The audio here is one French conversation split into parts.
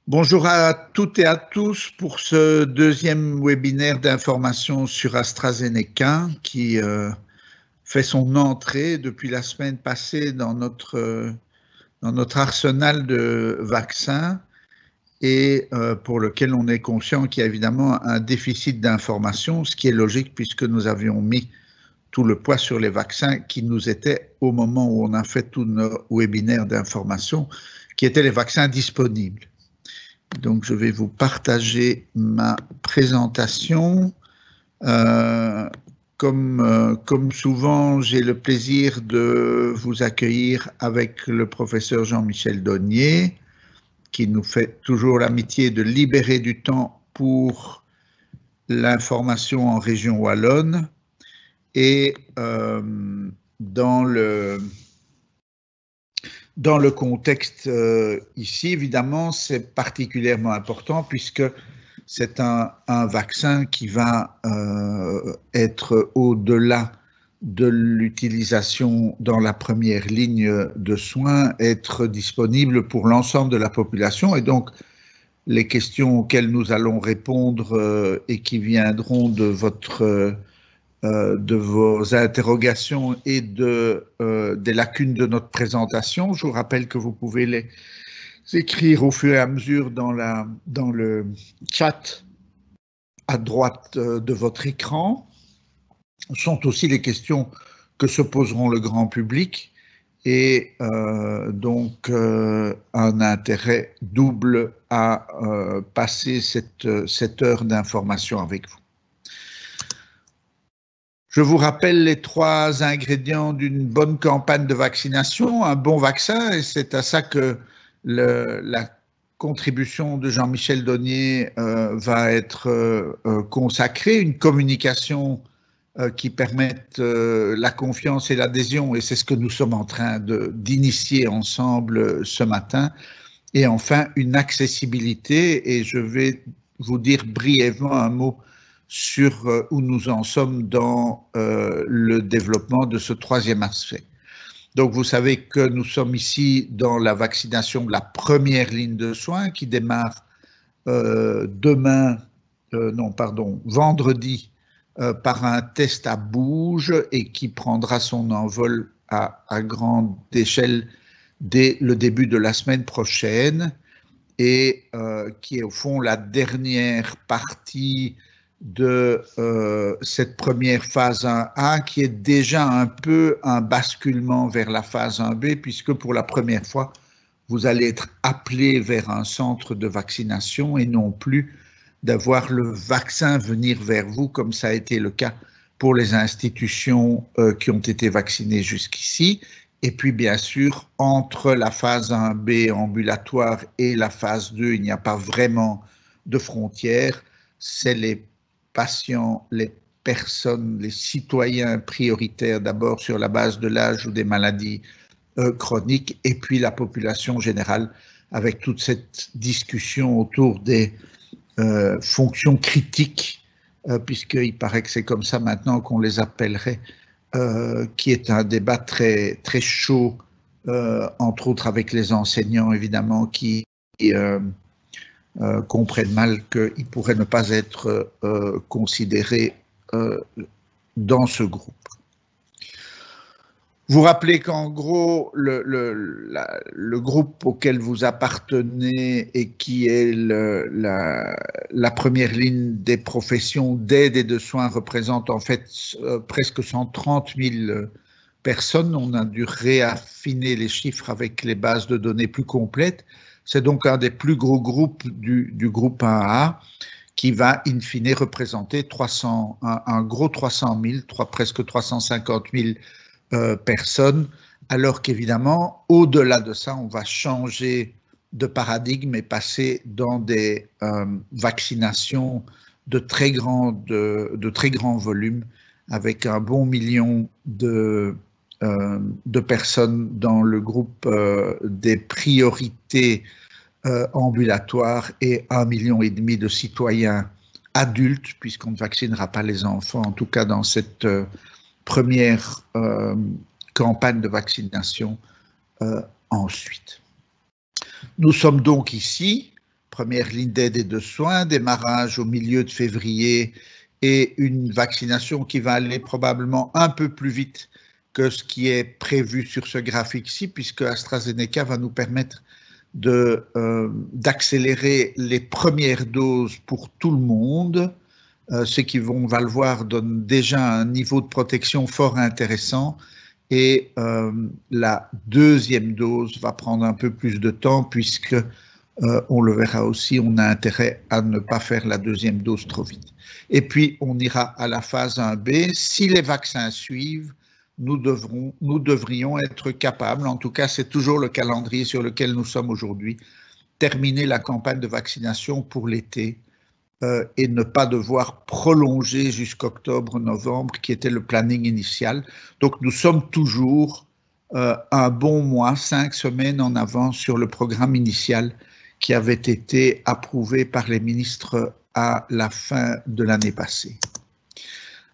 Bonjour à toutes et à tous pour ce deuxième webinaire d'information sur AstraZeneca qui fait son entrée depuis la semaine passée dans notre arsenal de vaccins et pour lequel on est conscient qu'il y a évidemment un déficit d'information, ce qui est logique puisque nous avions mis tout le poids sur les vaccins qui nous étaient, au moment où on a fait tous nos webinaires d'information, qui étaient les vaccins disponibles. Donc, je vais vous partager ma présentation. Comme souvent, j'ai le plaisir de vous accueillir avec le professeur Jean-Michel Donnier, qui nous fait toujours l'amitié de libérer du temps pour l'information en région wallonne. Et dans le contexte ici, évidemment, c'est particulièrement important puisque c'est un vaccin qui va être au-delà de l'utilisation dans la première ligne de soins, être disponible pour l'ensemble de la population. Et donc, les questions auxquelles nous allons répondre et qui viendront de vos interrogations et des lacunes de notre présentation. Je vous rappelle que vous pouvez les écrire au fur et à mesure dans le chat à droite de votre écran. Ce sont aussi les questions que se poseront le grand public et donc un intérêt double à passer cette heure d'information avec vous. Je vous rappelle les 3 ingrédients d'une bonne campagne de vaccination, un bon vaccin, et c'est à ça que la contribution de Jean-Michel Donnier va être consacrée, une communication qui permette la confiance et l'adhésion, et c'est ce que nous sommes en train d'initier ensemble ce matin, et enfin une accessibilité, et je vais vous dire brièvement un mot sur où nous en sommes dans le développement de ce 3e aspect. Donc, vous savez que nous sommes ici dans la vaccination de la première ligne de soins qui démarre vendredi par un test à bouge et qui prendra son envol à grande échelle dès le début de la semaine prochaine et qui est au fond la dernière partie de cette première phase 1A qui est déjà un peu un basculement vers la phase 1B puisque pour la première fois, vous allez être appelé vers un centre de vaccination et non plus d'avoir le vaccin venir vers vous comme ça a été le cas pour les institutions qui ont été vaccinées jusqu'ici. Et puis bien sûr, entre la phase 1B ambulatoire et la phase 2, il n'y a pas vraiment de frontières, c'est les patients, les personnes, les citoyens prioritaires d'abord sur la base de l'âge ou des maladies chroniques et puis la population générale avec toute cette discussion autour des fonctions critiques puisqu'il paraît que c'est comme ça maintenant qu'on les appellerait, qui est un débat très, très chaud, entre autres avec les enseignants évidemment qui comprennent mal qu'ils pourraient ne pas être considérés dans ce groupe. Vous rappelez qu'en gros, le groupe auquel vous appartenez et qui est la première ligne des professions d'aide et de soins représente en fait presque 130 000 personnes. On a dû réaffiner les chiffres avec les bases de données plus complètes. C'est donc un des plus gros groupes du groupe 1A qui va in fine représenter un gros 300 000, presque 350 000 personnes, alors qu'évidemment, au-delà de ça, on va changer de paradigme et passer dans des vaccinations de très grands volumes, avec un bon million de personnes dans le groupe des priorités ambulatoires et 1,5 million de citoyens adultes, puisqu'on ne vaccinera pas les enfants, en tout cas dans cette première campagne de vaccination ensuite. Nous sommes donc ici première ligne d'aide et de soins, démarrage au milieu de février et une vaccination qui va aller probablement un peu plus vite que ce qui est prévu sur ce graphique-ci, puisque AstraZeneca va nous permettre d'accélérer les premières doses pour tout le monde. Ceux qui va le voir donne déjà un niveau de protection fort intéressant. Et la deuxième dose va prendre un peu plus de temps puisque, on le verra aussi, on a intérêt à ne pas faire la deuxième dose trop vite. Et puis, on ira à la phase 1B. Si les vaccins suivent, nous devrions être capables, en tout cas c'est toujours le calendrier sur lequel nous sommes aujourd'hui, terminer la campagne de vaccination pour l'été et ne pas devoir prolonger jusqu'octobre, novembre, qui était le planning initial. Donc nous sommes toujours un bon mois, 5 semaines en avance sur le programme initial qui avait été approuvé par les ministres à la fin de l'année passée.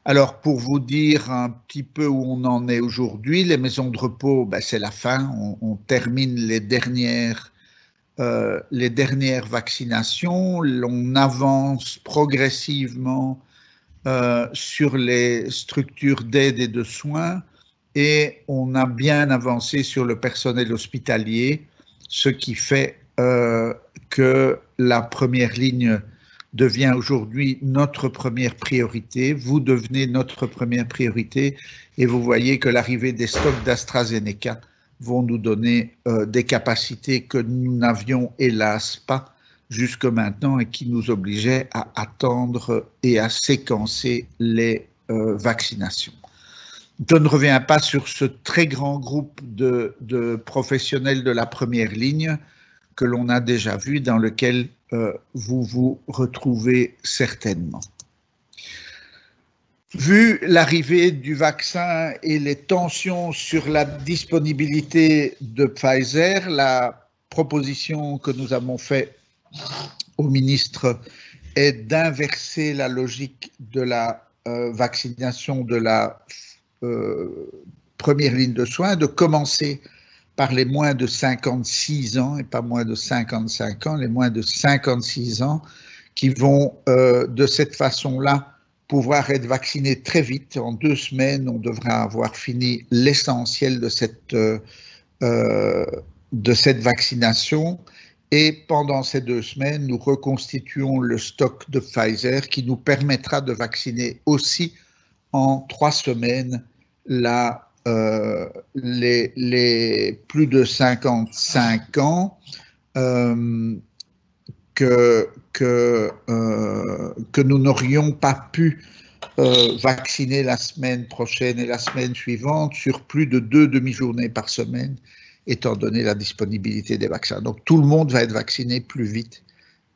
Alors, pour vous dire un petit peu où on en est aujourd'hui, les maisons de repos, ben, c'est la fin. On termine les dernières vaccinations. On avance progressivement sur les structures d'aide et de soins et on a bien avancé sur le personnel hospitalier, ce qui fait que la première ligne devient aujourd'hui notre première priorité. Vous devenez notre première priorité et vous voyez que l'arrivée des stocks d'AstraZeneca vont nous donner des capacités que nous n'avions hélas pas jusque maintenant et qui nous obligeaient à attendre et à séquencer les vaccinations. Je ne reviens pas sur ce très grand groupe de professionnels de la première ligne que l'on a déjà vu, dans lequel vous vous retrouvez certainement. Vu l'arrivée du vaccin et les tensions sur la disponibilité de Pfizer, la proposition que nous avons faite au ministre est d'inverser la logique de la vaccination de la première ligne de soins, de commencer par les moins de 56 ans et pas moins de 55 ans, les moins de 56 ans qui vont de cette façon-là pouvoir être vaccinés très vite. En 2 semaines, on devra avoir fini l'essentiel de cette vaccination. Et pendant ces 2 semaines, nous reconstituons le stock de Pfizer qui nous permettra de vacciner aussi en 3 semaines les plus de 55 ans que nous n'aurions pas pu vacciner la semaine prochaine et la semaine suivante sur plus de 2 demi-journées par semaine, étant donné la disponibilité des vaccins. Donc tout le monde va être vacciné plus vite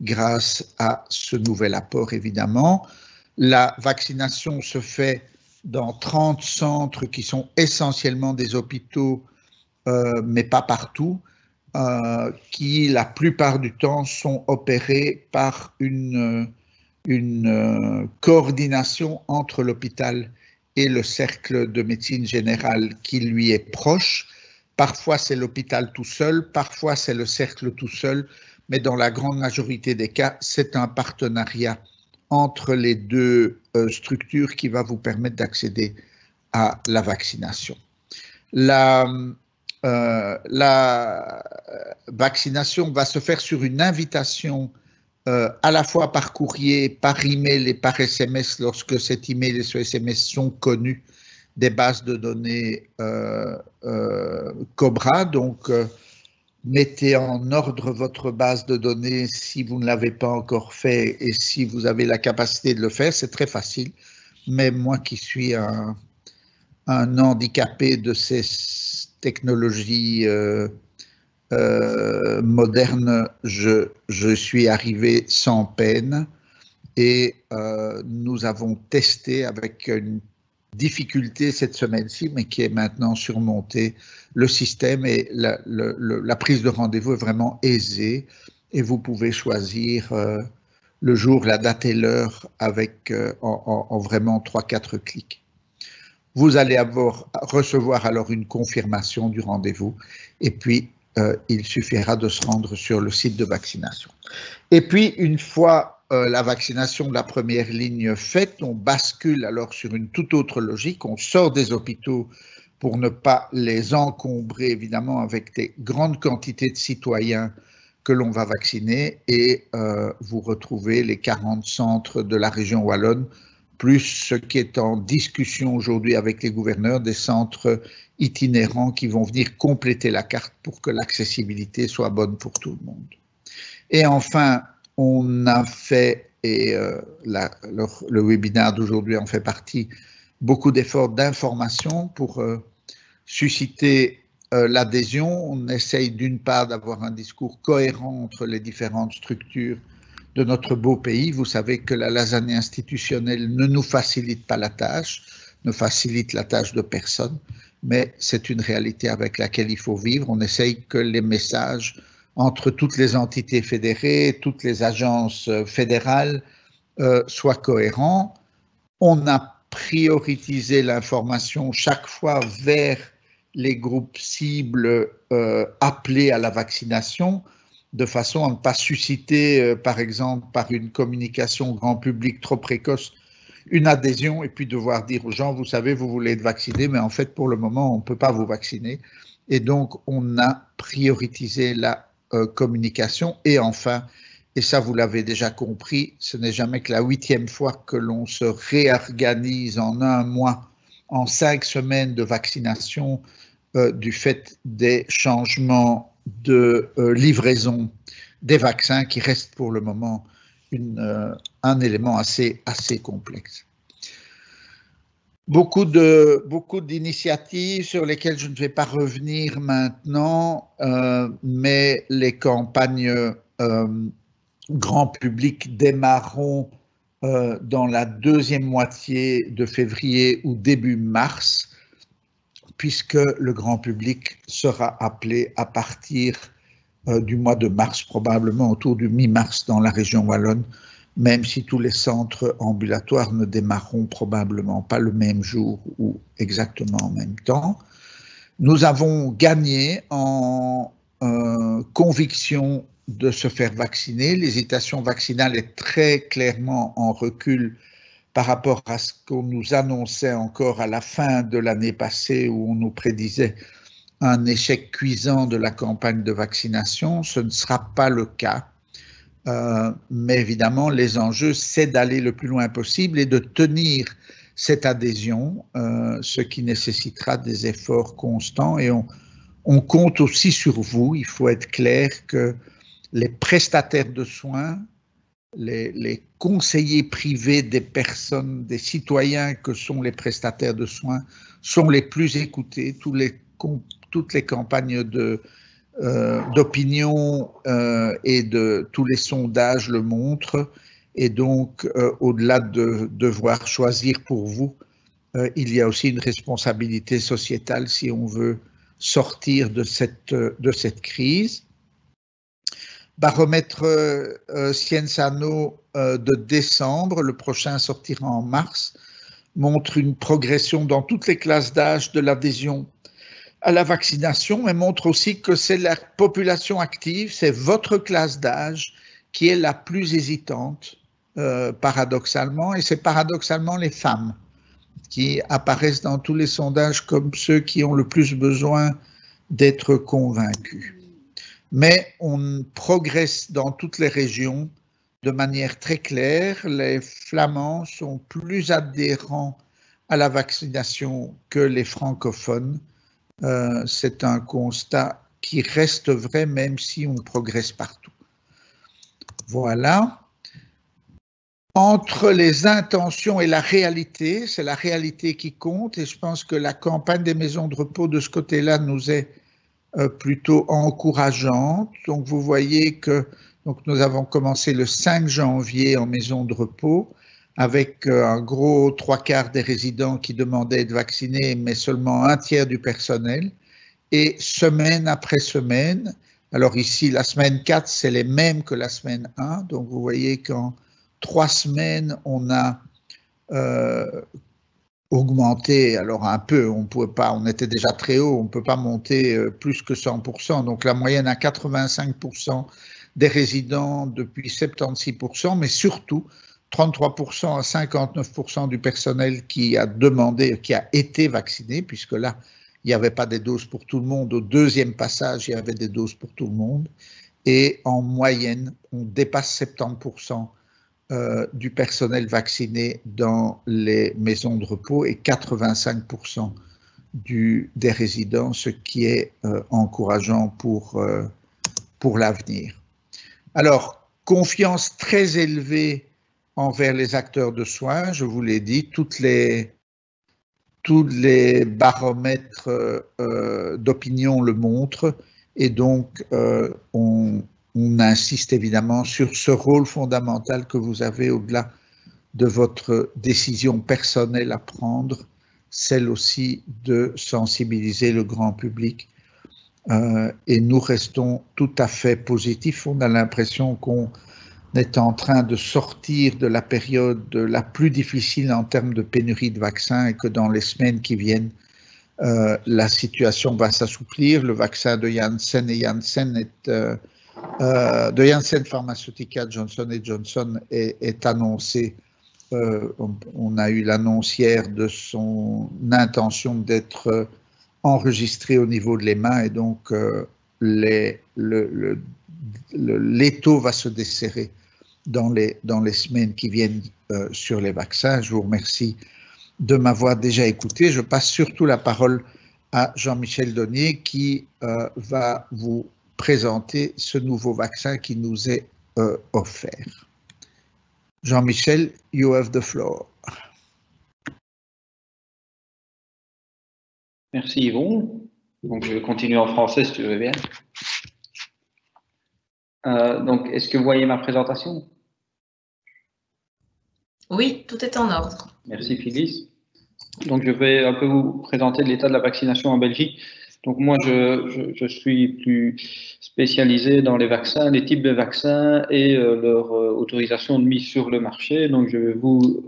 grâce à ce nouvel apport, évidemment. La vaccination se fait dans 30 centres qui sont essentiellement des hôpitaux, mais pas partout, qui la plupart du temps sont opérés par une coordination entre l'hôpital et le cercle de médecine générale qui lui est proche. Parfois c'est l'hôpital tout seul, parfois c'est le cercle tout seul, mais dans la grande majorité des cas, c'est un partenariat entre les 2 structures qui va vous permettre d'accéder à la vaccination. La vaccination va se faire sur une invitation à la fois par courrier, par email et par SMS lorsque cet email et ce SMS sont connus des bases de données Cobra. Donc, mettez en ordre votre base de données si vous ne l'avez pas encore fait et si vous avez la capacité de le faire, c'est très facile. Mais moi qui suis un handicapé de ces technologies modernes, je suis arrivé sans peine et nous avons testé avec une difficulté cette semaine-ci, mais qui est maintenant surmontée. Le système et la prise de rendez-vous est vraiment aisée et vous pouvez choisir le jour, la date et l'heure avec en vraiment 3-4 clics. Vous allez recevoir alors une confirmation du rendez-vous et puis il suffira de se rendre sur le site de vaccination. Et puis, une fois la vaccination de la première ligne faite, on bascule alors sur une toute autre logique. On sort des hôpitaux pour ne pas les encombrer, évidemment, avec des grandes quantités de citoyens que l'on va vacciner, et vous retrouvez les 40 centres de la région wallonne, plus ce qui est en discussion aujourd'hui avec les gouverneurs, des centres itinérants qui vont venir compléter la carte pour que l'accessibilité soit bonne pour tout le monde. Et enfin, on a fait, et le webinaire d'aujourd'hui en fait partie, beaucoup d'efforts d'information pour susciter l'adhésion. On essaye d'une part d'avoir un discours cohérent entre les différentes structures de notre beau pays. Vous savez que la lasagne institutionnelle ne nous facilite pas la tâche, ne facilite la tâche de personne, mais c'est une réalité avec laquelle il faut vivre. On essaye que les messages entre toutes les entités fédérées, toutes les agences fédérales soient cohérents. On a prioritisé l'information chaque fois vers les groupes cibles appelés à la vaccination, de façon à ne pas susciter, par exemple, par une communication grand public trop précoce, une adhésion, et puis devoir dire aux gens, vous savez, vous voulez être vacciné, mais en fait, pour le moment, on ne peut pas vous vacciner. Et donc, on a prioritisé la communication. Et enfin, et ça, vous l'avez déjà compris, ce n'est jamais que la 8e fois que l'on se réorganise en un mois, en 5 semaines de vaccination, du fait des changements de livraison des vaccins, qui restent pour le moment un élément assez complexe. Beaucoup d'initiatives sur lesquelles je ne vais pas revenir maintenant, mais les campagnes grand public démarreront dans la deuxième moitié de février ou début mars, puisque le grand public sera appelé à partir du mois de mars, probablement autour du mi-mars dans la région wallonne, même si tous les centres ambulatoires ne démarreront probablement pas le même jour ou exactement en même temps. Nous avons gagné en conviction de se faire vacciner. L'hésitation vaccinale est très clairement en recul par rapport à ce qu'on nous annonçait encore à la fin de l'année passée, où on nous prédisait un échec cuisant de la campagne de vaccination. Ce ne sera pas le cas, mais évidemment, les enjeux, c'est d'aller le plus loin possible et de tenir cette adhésion, ce qui nécessitera des efforts constants, et on compte aussi sur vous. Il faut être clair que les prestataires de soins, les conseillers privés des personnes, des citoyens que sont les prestataires de soins, sont les plus écoutés. Toutes les campagnes d'opinion et de tous les sondages le montrent. Et donc, au-delà de devoir choisir pour vous, il y a aussi une responsabilité sociétale si on veut sortir de cette crise. Baromètre Sciensano de décembre, le prochain sortira en mars, montre une progression dans toutes les classes d'âge de l'adhésion à la vaccination, mais montre aussi que c'est la population active, c'est votre classe d'âge qui est la plus hésitante, paradoxalement, et c'est paradoxalement les femmes qui apparaissent dans tous les sondages comme ceux qui ont le plus besoin d'être convaincus. Mais on progresse dans toutes les régions de manière très claire. Les Flamands sont plus adhérents à la vaccination que les francophones. C'est un constat qui reste vrai même si on progresse partout. Voilà. Entre les intentions et la réalité, c'est la réalité qui compte, et je pense que la campagne des maisons de repos de ce côté-là nous est plutôt encourageante. Donc vous voyez que nous avons commencé le 5 janvier en maison de repos, avec un gros 3/4 des résidents qui demandaient d'être vaccinés, mais seulement 1/3 du personnel. Et semaine après semaine, alors ici la semaine 4 c'est les mêmes que la semaine 1, donc vous voyez qu'en 3 semaines on a augmenter, alors un peu, on pouvait pas, on était déjà très haut, on ne peut pas monter plus que 100%. Donc la moyenne à 85% des résidents depuis 76%, mais surtout 33% à 59% du personnel qui a demandé, qui a été vacciné, puisque là, il n'y avait pas des doses pour tout le monde. Au deuxième passage, il y avait des doses pour tout le monde. Et en moyenne, on dépasse 70% du personnel vacciné dans les maisons de repos et 85% des résidents, ce qui est encourageant pour l'avenir. Alors, confiance très élevée envers les acteurs de soins, je vous l'ai dit, tous les baromètres d'opinion le montrent, et donc on insiste évidemment sur ce rôle fondamental que vous avez au-delà de votre décision personnelle à prendre, celle aussi de sensibiliser le grand public. Et nous restons tout à fait positifs. On a l'impression qu'on est en train de sortir de la période la plus difficile en termes de pénurie de vaccins et que dans les semaines qui viennent, la situation va s'assouplir. Le vaccin de Janssen et Janssen de Janssen Pharmaceutica, Johnson & Johnson est annoncé. On a eu l'annoncière de son intention d'être enregistré au niveau de l'EMA, et donc l'étau va se desserrer dans les semaines qui viennent sur les vaccins. Je vous remercie de m'avoir déjà écouté. Je passe surtout la parole à Jean-Michel Donnier qui va vous présenter ce nouveau vaccin qui nous est offert. Jean-Michel, you have the floor. Merci Yvon. Donc je vais continuer en français si tu veux bien. Donc est-ce que vous voyez ma présentation? Oui, tout est en ordre. Merci Phyllis. Donc je vais un peu vous présenter l'état de la vaccination en Belgique. Donc moi je suis plus spécialisé dans les vaccins, les types de vaccins et leur autorisation de mise sur le marché. Donc je vais vous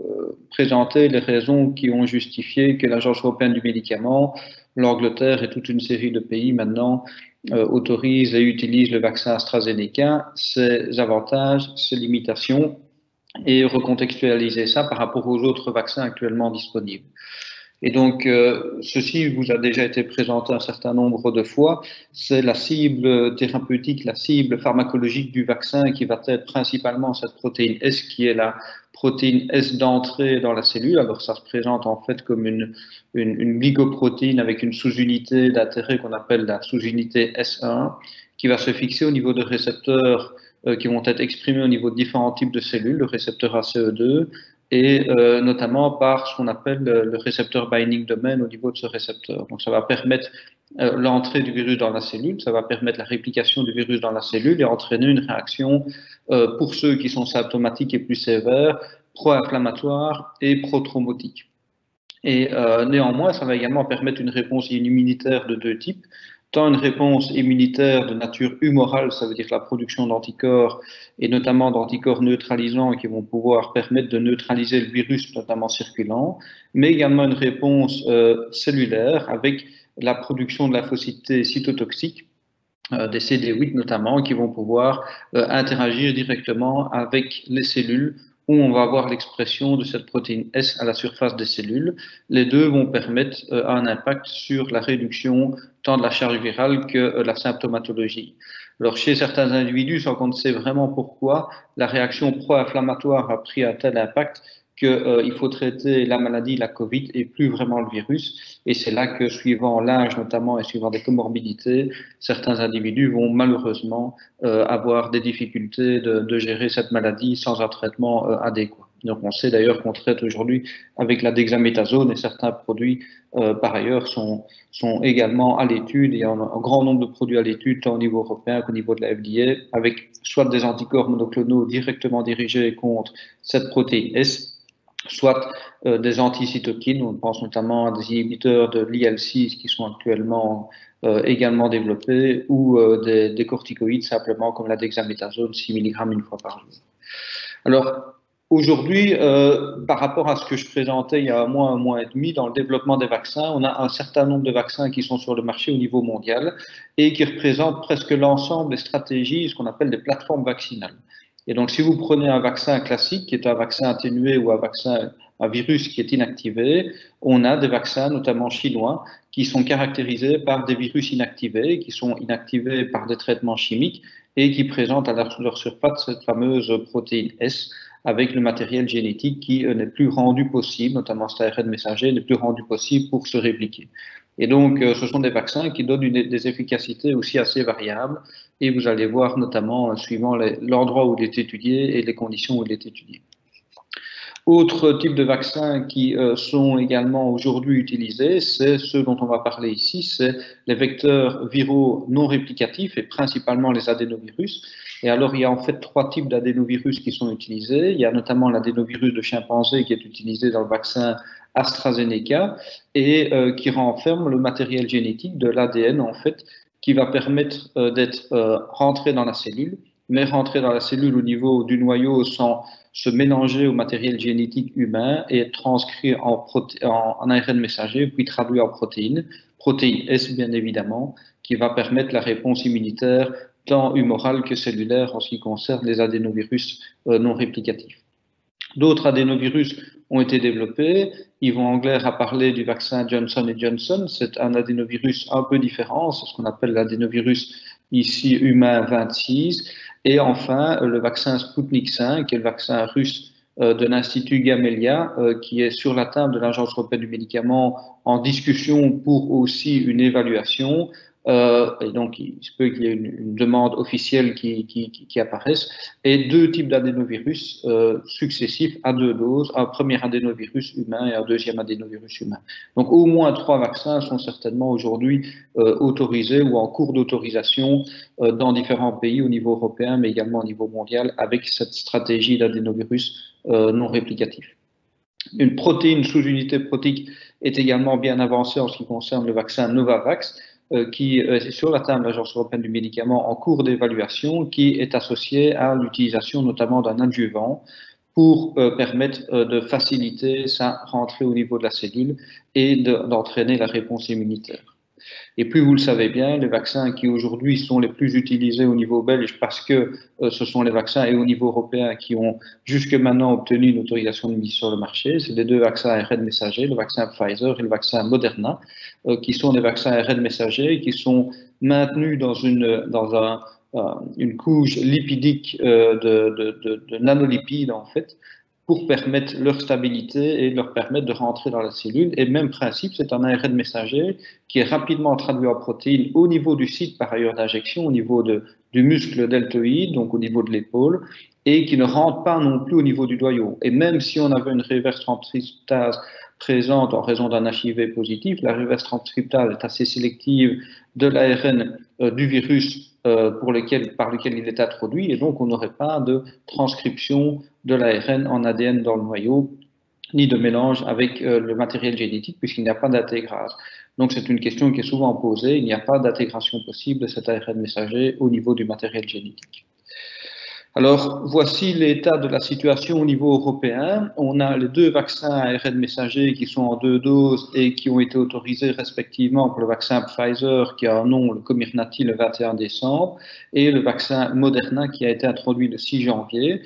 présenter les raisons qui ont justifié que l'Agence européenne du médicament, l'Angleterre et toute une série de pays maintenant autorisent et utilisent le vaccin AstraZeneca, ses avantages, ses limitations, et recontextualiser ça par rapport aux autres vaccins actuellement disponibles. Et donc, ceci vous a déjà été présenté un certain nombre de fois. C'est la cible thérapeutique, la cible pharmacologique du vaccin qui va être principalement cette protéine S, qui est la protéine S d'entrée dans la cellule. Alors, ça se présente en fait comme une glycoprotéine avec une sous-unité d'intérêt qu'on appelle la sous-unité S1, qui va se fixer au niveau de récepteurs qui vont être exprimés au niveau de différents types de cellules, le récepteur ACE2, et notamment par ce qu'on appelle le récepteur binding domain au niveau de ce récepteur. Donc ça va permettre l'entrée du virus dans la cellule, ça va permettre la réplication du virus dans la cellule et entraîner une réaction pour ceux qui sont symptomatiques et plus sévères, pro-inflammatoire et pro-thrombotique. Et néanmoins, ça va également permettre une réponse immunitaire de deux types. Tant une réponse immunitaire de nature humorale, ça veut dire la production d'anticorps, et notamment d'anticorps neutralisants qui vont pouvoir permettre de neutraliser le virus, notamment circulant, mais également une réponse cellulaire avec la production de lymphocytes cytotoxiques, des CD8 notamment, qui vont pouvoir interagir directement avec les cellules où on va avoir l'expression de cette protéine S à la surface des cellules. Les deux vont permettre un impact sur la réduction tant de la charge virale que la symptomatologie. Alors, chez certains individus, sans qu'on ne sait vraiment pourquoi, la réaction pro-inflammatoire a pris un tel impact qu'il faut traiter la maladie, la Covid, et plus vraiment le virus. Et c'est là que, suivant l'âge notamment et suivant des comorbidités, certains individus vont malheureusement avoir des difficultés de gérer cette maladie sans un traitement adéquat. Donc on sait d'ailleurs qu'on traite aujourd'hui avec la dexaméthasone et certains produits par ailleurs sont également à l'étude. Il y a un grand nombre de produits à l'étude tant au niveau européen qu'au niveau de la FDA avec soit des anticorps monoclonaux directement dirigés contre cette protéine S, soit des anticytokines, on pense notamment à des inhibiteurs de l'IL6 qui sont actuellement également développés, ou des corticoïdes simplement comme la dexaméthasone 6 mg une fois par jour. Alors, Aujourd'hui, par rapport à ce que je présentais il y a un mois et demi, dans le développement des vaccins, on a un certain nombre de vaccins qui sont sur le marché au niveau mondial et qui représentent presque l'ensemble des stratégies, ce qu'on appelle des plateformes vaccinales. Et donc, si vous prenez un vaccin classique, qui est un vaccin atténué ou un virus qui est inactivé, on a des vaccins, notamment chinois, qui sont caractérisés par des virus inactivés, qui sont inactivés par des traitements chimiques et qui présentent à leur surface cette fameuse protéine S, avec le matériel génétique qui n'est plus rendu possible, notamment cet ARN messager, n'est plus rendu possible pour se répliquer. Et donc, ce sont des vaccins qui donnent des efficacités aussi assez variables, et vous allez voir notamment suivant l'endroit où il est étudié et les conditions où il est étudié. Autres types de vaccins qui sont également aujourd'hui utilisés, c'est ceux dont on va parler ici, c'est les vecteurs viraux non réplicatifs et principalement les adénovirus. Et alors, il y a en fait 3 types d'adénovirus qui sont utilisés. Il y a notamment l'adénovirus de chimpanzé qui est utilisé dans le vaccin AstraZeneca et qui renferme le matériel génétique de l'ADN, en fait, qui va permettre d'être rentré dans la cellule, mais rentré dans la cellule au niveau du noyau sans se mélanger au matériel génétique humain et être transcrit en ARN messager, puis traduit en protéines S bien évidemment, qui va permettre la réponse immunitaire tant humorale que cellulaire en ce qui concerne les adénovirus non réplicatifs. D'autres adénovirus ont été développés. Yvon Angler a parlé du vaccin Johnson & Johnson. C'est un adénovirus un peu différent, c'est ce qu'on appelle l'adénovirus ici humain 26. Et enfin, le vaccin Sputnik 5, qui est le vaccin russe de l'Institut Gamelia, qui est sur la table de l'Agence européenne du médicament en discussion pour aussi une évaluation. Et donc, il se peut qu'il y ait une demande officielle qui apparaisse, et 2 types d'adénovirus successifs à 2 doses, un premier adénovirus humain et un deuxième adénovirus humain. Donc, au moins 3 vaccins sont certainement aujourd'hui autorisés ou en cours d'autorisation dans différents pays au niveau européen, mais également au niveau mondial, avec cette stratégie d'adénovirus non réplicatif. Une protéine sous-unité protéique est également bien avancée en ce qui concerne le vaccin Novavax, qui est sur la table de l'Agence européenne du médicament en cours d'évaluation, qui est associé à l'utilisation notamment d'un adjuvant pour permettre de faciliter sa rentrée au niveau de la cellule et d'entraîner la réponse immunitaire. Et puis, vous le savez bien, les vaccins qui aujourd'hui sont les plus utilisés au niveau belge, parce que ce sont les vaccins et au niveau européen qui ont jusque maintenant obtenu une autorisation de mise sur le marché, c'est les 2 vaccins ARN messager, le vaccin Pfizer et le vaccin Moderna, qui sont des vaccins ARN messagers qui sont maintenus dans une couche lipidique de nanolipides, en fait, pour permettre leur stabilité et leur permettre de rentrer dans la cellule. Et même principe, c'est un ARN messager qui est rapidement traduit en protéines au niveau du site, par ailleurs, d'injection, au niveau du muscle deltoïde, donc au niveau de l'épaule, et qui ne rentre pas non plus au niveau du noyau. Et même si on avait une reverse transcriptase présente en raison d'un HIV positif, la reverse transcriptase est assez sélective de l'ARN du virus par lequel il est introduit, et donc on n'aurait pas de transcription de l'ARN en ADN dans le noyau, ni de mélange avec le matériel génétique, puisqu'il n'y a pas d'intégrase. Donc c'est une question qui est souvent posée, il n'y a pas d'intégration possible de cet ARN messager au niveau du matériel génétique. Alors, voici l'état de la situation au niveau européen. On a les 2 vaccins ARN messagers qui sont en 2 doses et qui ont été autorisés respectivement pour le vaccin Pfizer, qui a un nom, le Comirnaty, le 21 décembre, et le vaccin Moderna, qui a été introduit le 6 janvier,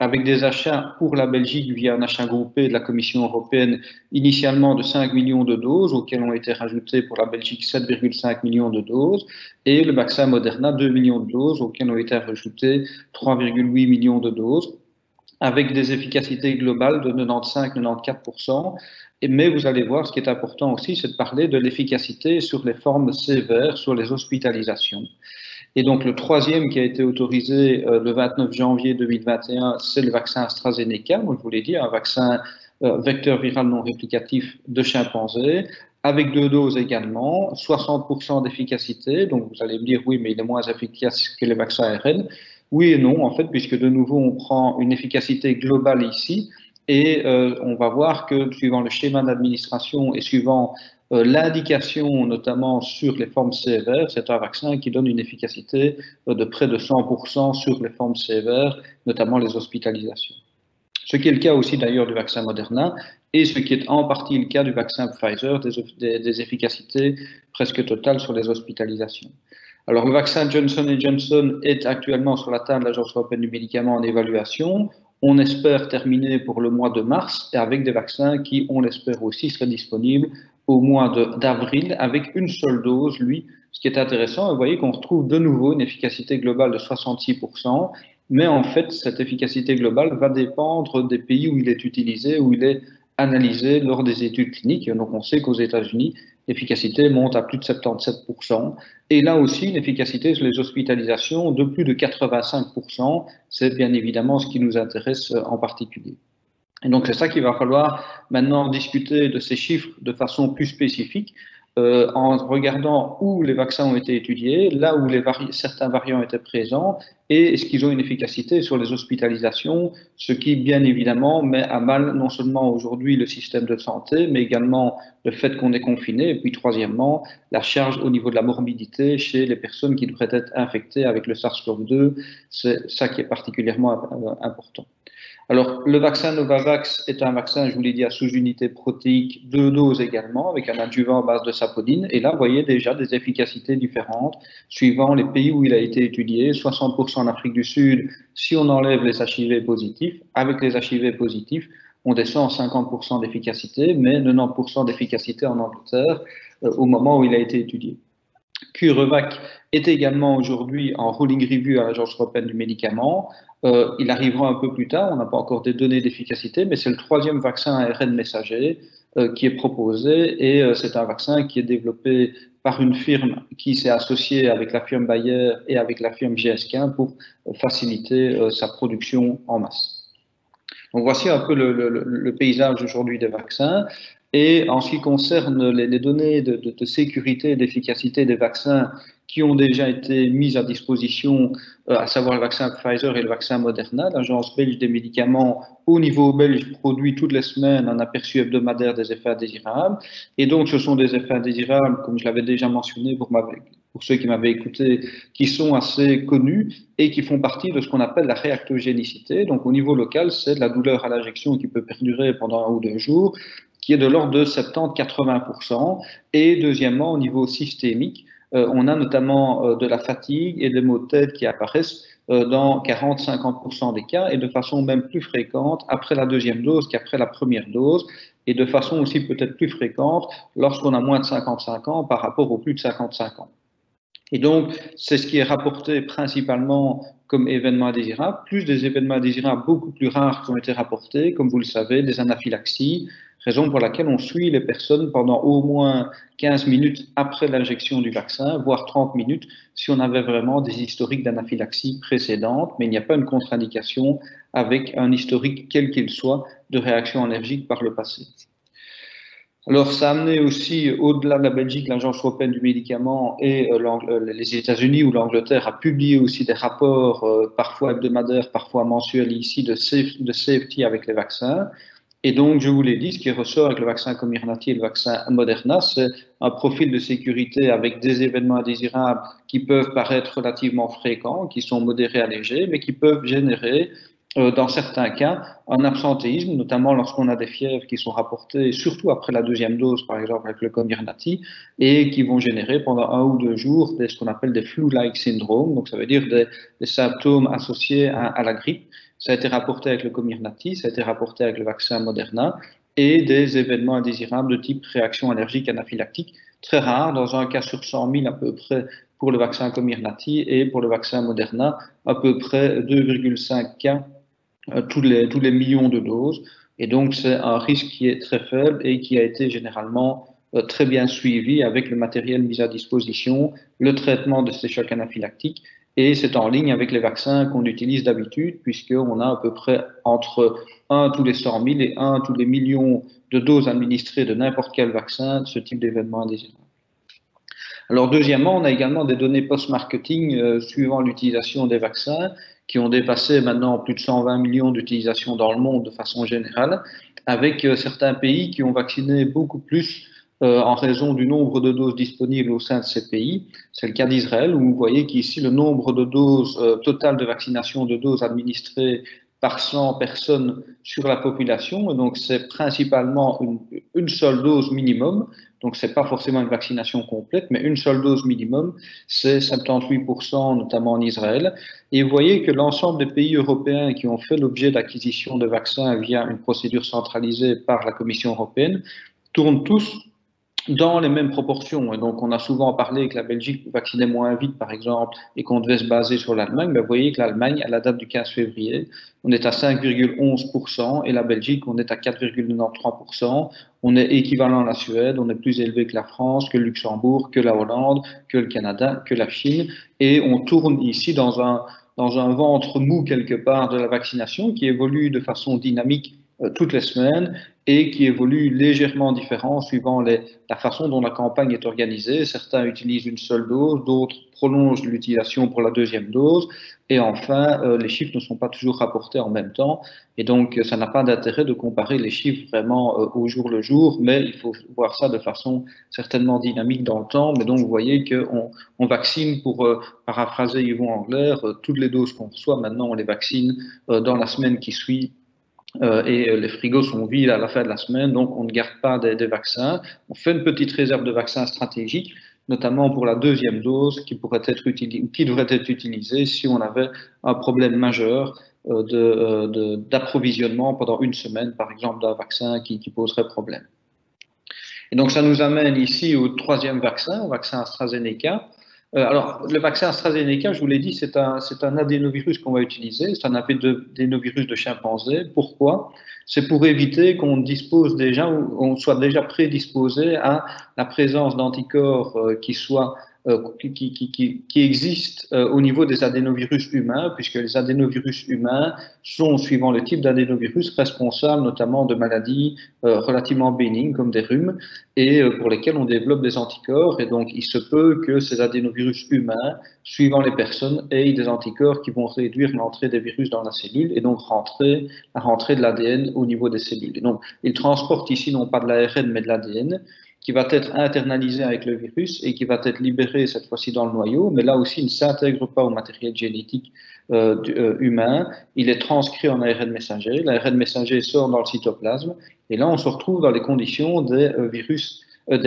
avec des achats pour la Belgique via un achat groupé de la Commission européenne, initialement de 5 millions de doses, auxquelles ont été rajoutées pour la Belgique 7,5 millions de doses, et le vaccin Moderna 2 millions de doses, auxquelles ont été rajoutées 3,8 millions de doses, avec des efficacités globales de 95-94%. Mais vous allez voir, ce qui est important aussi, c'est de parler de l'efficacité sur les formes sévères, sur les hospitalisations. Et donc, le 3e qui a été autorisé le 29 janvier 2021, c'est le vaccin AstraZeneca, donc je vous l'ai dit, un vaccin vecteur viral non réplicatif de chimpanzé, avec 2 doses également, 60% d'efficacité. Donc, vous allez me dire, oui, mais il est moins efficace que les vaccins ARN. Oui et non, en fait, puisque de nouveau, on prend une efficacité globale ici, et on va voir que suivant le schéma d'administration et suivant l'indication, notamment sur les formes sévères, c'est un vaccin qui donne une efficacité de près de 100% sur les formes sévères, notamment les hospitalisations. ce qui est le cas aussi d'ailleurs du vaccin Moderna, et ce qui est en partie le cas du vaccin Pfizer, des efficacités presque totales sur les hospitalisations. Alors, le vaccin Johnson & Johnson est actuellement sur la table de l'Agence européenne du médicament en évaluation. On espère terminer pour le mois de mars et avec des vaccins qui, on l'espère aussi, seraient disponibles au mois d'avril avec une seule dose, lui. Ce qui est intéressant, vous voyez qu'on retrouve de nouveau une efficacité globale de 66%, mais en fait, cette efficacité globale va dépendre des pays où il est utilisé, où il est analysé lors des études cliniques. Et donc, on sait qu'aux États-Unis, l'efficacité monte à plus de 77%. Et là aussi, une efficacité sur les hospitalisations de plus de 85%. C'est bien évidemment ce qui nous intéresse en particulier. Et donc, c'est ça qu'il va falloir maintenant discuter de ces chiffres de façon plus spécifique, en regardant où les vaccins ont été étudiés, là où certains variants étaient présents, et est-ce qu'ils ont une efficacité sur les hospitalisations, ce qui, bien évidemment, met à mal non seulement aujourd'hui le système de santé, mais également le fait qu'on est confiné, et puis troisièmement, la charge au niveau de la morbidité chez les personnes qui devraient être infectées avec le SARS-CoV-2, c'est ça qui est particulièrement important. Alors, le vaccin Novavax est un vaccin, je vous l'ai dit, à sous-unité protéique, 2 doses également, avec un adjuvant à base de sapodine. Et là, vous voyez déjà des efficacités différentes suivant les pays où il a été étudié. 60% en Afrique du Sud, si on enlève les HIV positifs. Avec les HIV positifs, on descend à 50% d'efficacité, mais 90% d'efficacité en Angleterre au moment où il a été étudié. CureVac est également aujourd'hui en rolling review à l'Agence européenne du médicament. Il arrivera un peu plus tard, on n'a pas encore des données d'efficacité, mais c'est le 3e vaccin ARN messager qui est proposé et c'est un vaccin qui est développé par une firme qui s'est associée avec la firme Bayer et avec la firme GSK pour faciliter sa production en masse. Donc voici un peu le paysage aujourd'hui des vaccins. Et en ce qui concerne les données de sécurité et d'efficacité des vaccins qui ont déjà été mises à disposition, à savoir le vaccin Pfizer et le vaccin Moderna, l'Agence belge des médicaments au niveau belge produit toutes les semaines un aperçu hebdomadaire des effets indésirables. Et donc ce sont des effets indésirables, comme je l'avais déjà mentionné pour ceux qui m'avaient écouté, qui sont assez connus et qui font partie de ce qu'on appelle la réactogénicité. Donc au niveau local, c'est de la douleur à l'injection qui peut perdurer pendant 1 ou 2 jours, qui est de l'ordre de 70-80%. Et deuxièmement, au niveau systémique, on a notamment de la fatigue et des maux de tête qui apparaissent dans 40-50% des cas et de façon même plus fréquente après la 2e dose qu'après la 1re dose et de façon aussi peut-être plus fréquente lorsqu'on a moins de 55 ans par rapport aux plus de 55 ans. Et donc, c'est ce qui est rapporté principalement comme événements indésirables, plus des événements indésirables beaucoup plus rares qui ont été rapportés, comme vous le savez, des anaphylaxies, raison pour laquelle on suit les personnes pendant au moins 15 minutes après l'injection du vaccin, voire 30 minutes, si on avait vraiment des historiques d'anaphylaxie précédentes, mais il n'y a pas une contre-indication avec un historique, quel qu'il soit, de réaction allergique par le passé. Alors, ça a amené aussi, au-delà de la Belgique, l'Agence européenne du médicament et les États-Unis ou l'Angleterre a publié aussi des rapports, parfois hebdomadaires, parfois mensuels ici, de safety avec les vaccins. Et donc, je vous l'ai dit, ce qui ressort avec le vaccin Comirnaty et le vaccin Moderna, c'est un profil de sécurité avec des événements indésirables qui peuvent paraître relativement fréquents, qui sont modérés à légers, mais qui peuvent générer dans certains cas, un absentéisme, notamment lorsqu'on a des fièvres qui sont rapportées, surtout après la 2e dose, par exemple avec le Comirnaty, et qui vont générer pendant 1 ou 2 jours ce qu'on appelle des flu-like syndromes, donc ça veut dire des symptômes associés à la grippe. Ça a été rapporté avec le Comirnaty, ça a été rapporté avec le vaccin Moderna, et des événements indésirables de type réaction allergique anaphylactique, très rares, dans un cas sur 100 000 à peu près pour le vaccin Comirnaty, et pour le vaccin Moderna, à peu près 2,5 cas tous les millions de doses. Et donc, c'est un risque qui est très faible et qui a été généralement très bien suivi avec le matériel mis à disposition, le traitement de ces chocs anaphylactiques. Et c'est en ligne avec les vaccins qu'on utilise d'habitude, puisqu'on a à peu près entre 1 tous les 100 000 et 1 tous les millions de doses administrées de n'importe quel vaccin, ce type d'événement indésirable. Alors, deuxièmement, on a également des données post-marketing suivant l'utilisation des vaccins, qui ont dépassé maintenant plus de 120 millions d'utilisations dans le monde de façon générale, avec certains pays qui ont vacciné beaucoup plus en raison du nombre de doses disponibles au sein de ces pays. C'est le cas d'Israël, où vous voyez qu'ici, le nombre de doses totales de vaccination, de doses administrées par 100 personnes sur la population. Et donc, c'est principalement une seule dose minimum. Donc, ce n'est pas forcément une vaccination complète, mais une seule dose minimum, c'est 78%, notamment en Israël. Et vous voyez que l'ensemble des pays européens qui ont fait l'objet d'acquisition de vaccins via une procédure centralisée par la Commission européenne tournent tous dans les mêmes proportions. Et donc, on a souvent parlé que la Belgique vaccinait moins vite, par exemple, et qu'on devait se baser sur l'Allemagne. Mais vous voyez que l'Allemagne, à la date du 15 février, on est à 5,11% et la Belgique, on est à 4,93%. On est équivalent à la Suède, on est plus élevé que la France, que le Luxembourg, que la Hollande, que le Canada, que la Chine. Et on tourne ici dans un ventre mou quelque part de la vaccination qui évolue de façon dynamique toutes les semaines et qui évolue légèrement différent suivant la façon dont la campagne est organisée. Certains utilisent une seule dose, d'autres prolongent l'utilisation pour la deuxième dose. Et enfin, les chiffres ne sont pas toujours rapportés en même temps. Et donc, ça n'a pas d'intérêt de comparer les chiffres vraiment au jour le jour, mais il faut voir ça de façon certainement dynamique dans le temps. Mais donc, vous voyez qu'on vaccine, pour paraphraser Yvon Angler, toutes les doses qu'on reçoit, maintenant, on les vaccine dans la semaine qui suit. Et les frigos sont vides à la fin de la semaine, donc on ne garde pas des vaccins. On fait une petite réserve de vaccins stratégiques, notamment pour la deuxième dose qui devrait être utilisée si on avait un problème majeur d'approvisionnement pendant une semaine, par exemple, d'un vaccin qui poserait problème. Et donc ça nous amène ici au troisième vaccin, au vaccin AstraZeneca. Alors, le vaccin AstraZeneca, je vous l'ai dit, c'est un adénovirus qu'on va utiliser. C'est un adénovirus de chimpanzé. Pourquoi? C'est pour éviter qu'on soit déjà prédisposé à la présence d'anticorps qui existent au niveau des adénovirus humains, puisque les adénovirus humains sont, suivant le type d'adénovirus, responsables notamment de maladies relativement bénignes comme des rhumes et pour lesquelles on développe des anticorps. Et donc, il se peut que ces adénovirus humains, suivant les personnes, aient des anticorps qui vont réduire l'entrée des virus dans la cellule et donc la rentrée de l'ADN au niveau des cellules. Et donc, ils transportent ici non pas de l'ARN mais de l'ADN, qui va être internalisé avec le virus et qui va être libéré cette fois-ci dans le noyau, mais là aussi il ne s'intègre pas au matériel génétique humain, il est transcrit en ARN messager, l'ARN messager sort dans le cytoplasme, et là on se retrouve dans les conditions des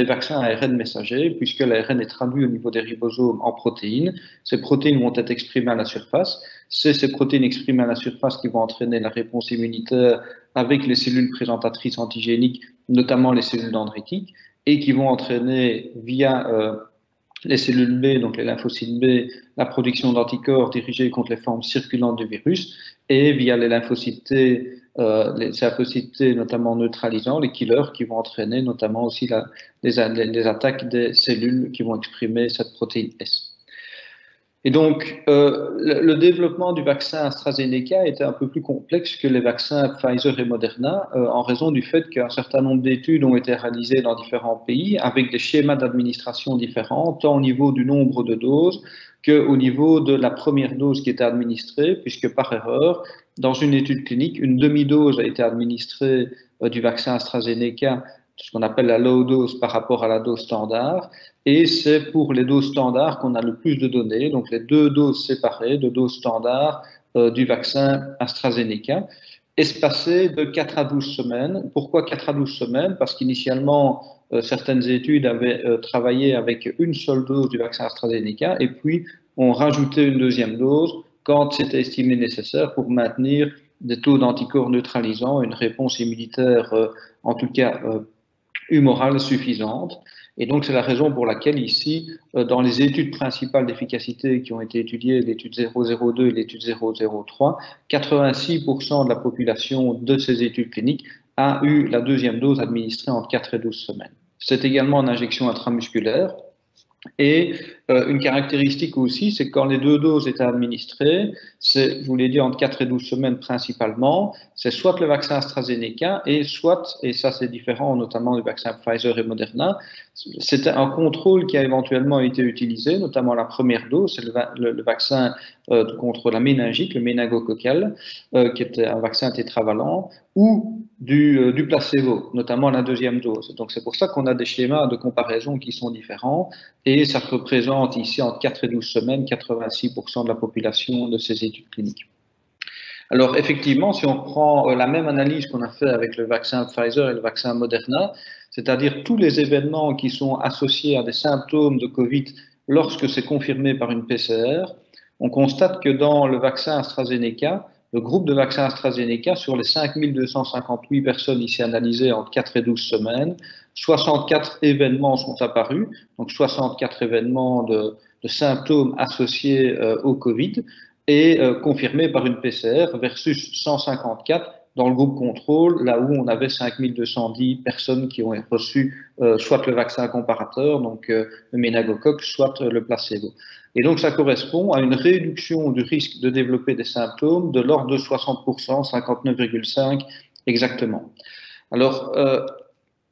vaccins à ARN messager, puisque l'ARN est traduit au niveau des ribosomes en protéines. Ces protéines vont être exprimées à la surface. C'est ces protéines exprimées à la surface qui vont entraîner la réponse immunitaire avec les cellules présentatrices antigéniques, notamment les cellules dendritiques, et qui vont entraîner via les cellules B, donc les lymphocytes B, la production d'anticorps dirigés contre les formes circulantes du virus, et via les lymphocytes T, notamment neutralisants, les killers, qui vont entraîner notamment aussi les attaques des cellules qui vont exprimer cette protéine S. Et donc, le développement du vaccin AstraZeneca était un peu plus complexe que les vaccins Pfizer et Moderna, en raison du fait qu'un certain nombre d'études ont été réalisées dans différents pays, avec des schémas d'administration différents, tant au niveau du nombre de doses qu'au niveau de la première dose qui était administrée, puisque par erreur, dans une étude clinique, une demi-dose a été administrée du vaccin AstraZeneca, ce qu'on appelle la low dose par rapport à la dose standard, et c'est pour les doses standards qu'on a le plus de données, donc les deux doses séparées de doses standards du vaccin AstraZeneca, espacées de 4 à 12 semaines. Pourquoi 4 à 12 semaines? Parce qu'initialement, certaines études avaient travaillé avec une seule dose du vaccin AstraZeneca, et puis on rajoutait une deuxième dose quand c'était estimé nécessaire pour maintenir des taux d'anticorps neutralisants, une réponse immunitaire, en tout cas humorale suffisante. Et donc, c'est la raison pour laquelle ici, dans les études principales d'efficacité qui ont été étudiées, l'étude 002 et l'étude 003, 86% de la population de ces études cliniques a eu la deuxième dose administrée entre 4 et 12 semaines. C'est également une injection intramusculaire. Et une caractéristique aussi, c'est que quand les deux doses étaient administrées, c'est, je vous l'ai dit, entre 4 et 12 semaines principalement, c'est soit le vaccin AstraZeneca et soit, et ça c'est différent notamment du vaccin Pfizer et Moderna, c'était un contrôle qui a éventuellement été utilisé, notamment la première dose, c'est le vaccin contre la méningite, le méningococcal, qui était un vaccin tétravalent, ou du placebo, notamment la deuxième dose. Donc c'est pour ça qu'on a des schémas de comparaison qui sont différents, et ça représente ici entre 4 et 12 semaines 86% de la population de ces études cliniques. Alors effectivement, si on prend la même analyse qu'on a fait avec le vaccin Pfizer et le vaccin Moderna, c'est-à-dire tous les événements qui sont associés à des symptômes de Covid lorsque c'est confirmé par une PCR, on constate que dans le vaccin AstraZeneca, le groupe de vaccin AstraZeneca, sur les 5258 personnes ici analysées entre 4 et 12 semaines, 64 événements sont apparus, donc 64 événements de symptômes associés au Covid, et confirmés par une PCR versus 154 dans le groupe contrôle, là où on avait 5210 personnes qui ont reçu soit le vaccin comparateur, donc le méningocoque, soit le placebo. Et donc, ça correspond à une réduction du risque de développer des symptômes de l'ordre de 60%, 59,5 exactement. Alors,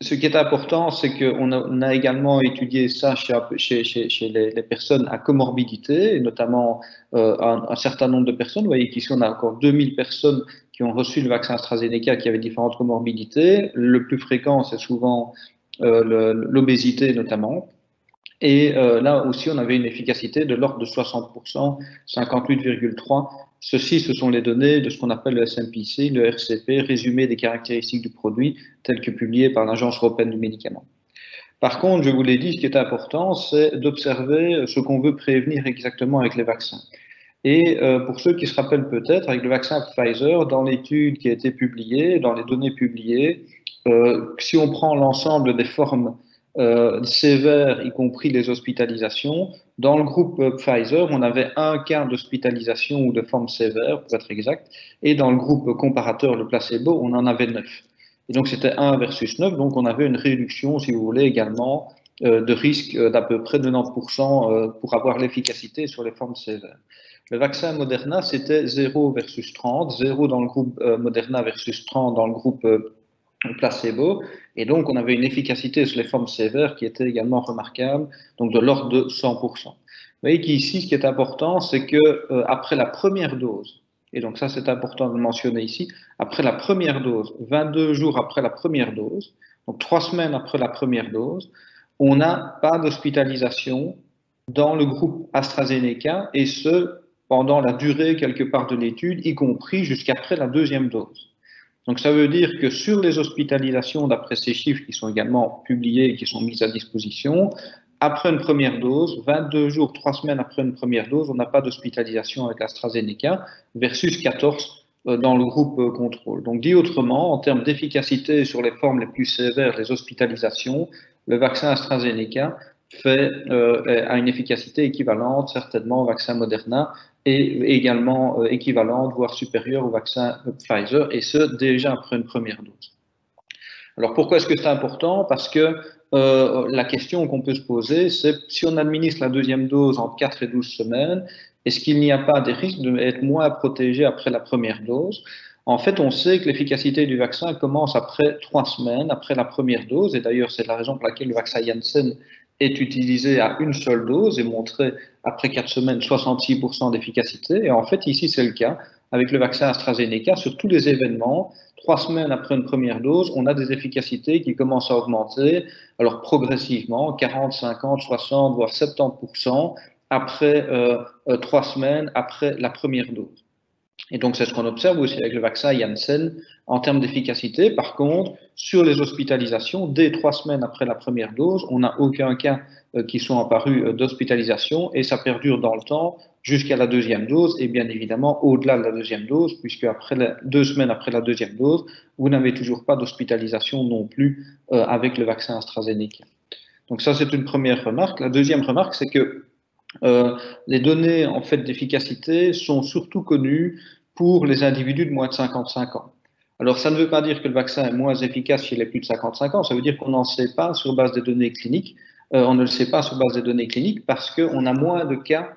ce qui est important, c'est qu'on a également étudié ça chez les personnes à comorbidité, et notamment un certain nombre de personnes. Vous voyez qu'ici, on a encore 2000 personnes qui ont reçu le vaccin AstraZeneca qui avaient différentes comorbidités. Le plus fréquent, c'est souvent l'obésité notamment. Et là aussi, on avait une efficacité de l'ordre de 60%, 58,3%. Ceci, ce sont les données de ce qu'on appelle le SMPC, le RCP, résumé des caractéristiques du produit, tel que publié par l'Agence européenne du médicament. Par contre, je vous l'ai dit, ce qui est important, c'est d'observer ce qu'on veut prévenir exactement avec les vaccins. Et pour ceux qui se rappellent peut-être, avec le vaccin Pfizer, dans l'étude qui a été publiée, dans les données publiées, si on prend l'ensemble des formes sévères, y compris les hospitalisations, dans le groupe Pfizer, on avait un cas d'hospitalisation ou de forme sévère, pour être exact, et dans le groupe comparateur, le placebo, on en avait 9. Et donc c'était 1 versus 9, donc on avait une réduction, si vous voulez, également de risque d'à peu près 90% pour avoir l'efficacité sur les formes sévères. Le vaccin Moderna, c'était 0 versus 30, 0 dans le groupe Moderna versus 30 dans le groupe placebo, et donc on avait une efficacité sur les formes sévères qui était également remarquable, donc de l'ordre de 100%. Vous voyez qu'ici, ce qui est important, c'est que après la première dose, et donc ça c'est important de le mentionner ici, après la première dose, 22 jours après la première dose, donc 3 semaines après la première dose, on n'a pas d'hospitalisation dans le groupe AstraZeneca, et ce, pendant la durée quelque part de l'étude, y compris jusqu'après la deuxième dose. Donc ça veut dire que sur les hospitalisations, d'après ces chiffres qui sont également publiés et qui sont mis à disposition, après une première dose, 22 jours, 3 semaines après une première dose, on n'a pas d'hospitalisation avec AstraZeneca versus 14 dans le groupe contrôle. Donc dit autrement, en termes d'efficacité sur les formes les plus sévères, les hospitalisations, le vaccin AstraZeneca a une efficacité équivalente certainement au vaccin Moderna et également équivalente, voire supérieure au vaccin Pfizer, et ce, déjà après une première dose. Alors pourquoi est-ce que c'est important? Parce que la question qu'on peut se poser, c'est si on administre la deuxième dose entre 4 et 12 semaines, est-ce qu'il n'y a pas des risques d'être moins protégé après la première dose? En fait, on sait que l'efficacité du vaccin commence après 3 semaines, après la première dose, et d'ailleurs c'est la raison pour laquelle le vaccin Janssen est utilisé à une seule dose et montré après 4 semaines 66% d'efficacité. Et en fait, ici, c'est le cas avec le vaccin AstraZeneca sur tous les événements. 3 semaines après une première dose, on a des efficacités qui commencent à augmenter, alors progressivement, 40, 50, 60, voire 70% après 3 semaines après la première dose. Et donc, c'est ce qu'on observe aussi avec le vaccin Janssen en termes d'efficacité. Par contre, sur les hospitalisations, dès 3 semaines après la première dose, on n'a aucun cas qui sont apparus d'hospitalisation et ça perdure dans le temps jusqu'à la deuxième dose et bien évidemment au-delà de la deuxième dose, puisque 2 semaines après la deuxième dose, vous n'avez toujours pas d'hospitalisation non plus avec le vaccin AstraZeneca. Donc ça, c'est une première remarque. La deuxième remarque, c'est que les données en fait d'efficacité sont surtout connues pour les individus de moins de 55 ans. Alors ça ne veut pas dire que le vaccin est moins efficace chez les plus de 55 ans, ça veut dire qu'on n'en sait pas sur base des données cliniques, on ne le sait pas sur base des données cliniques parce qu'on a moins de cas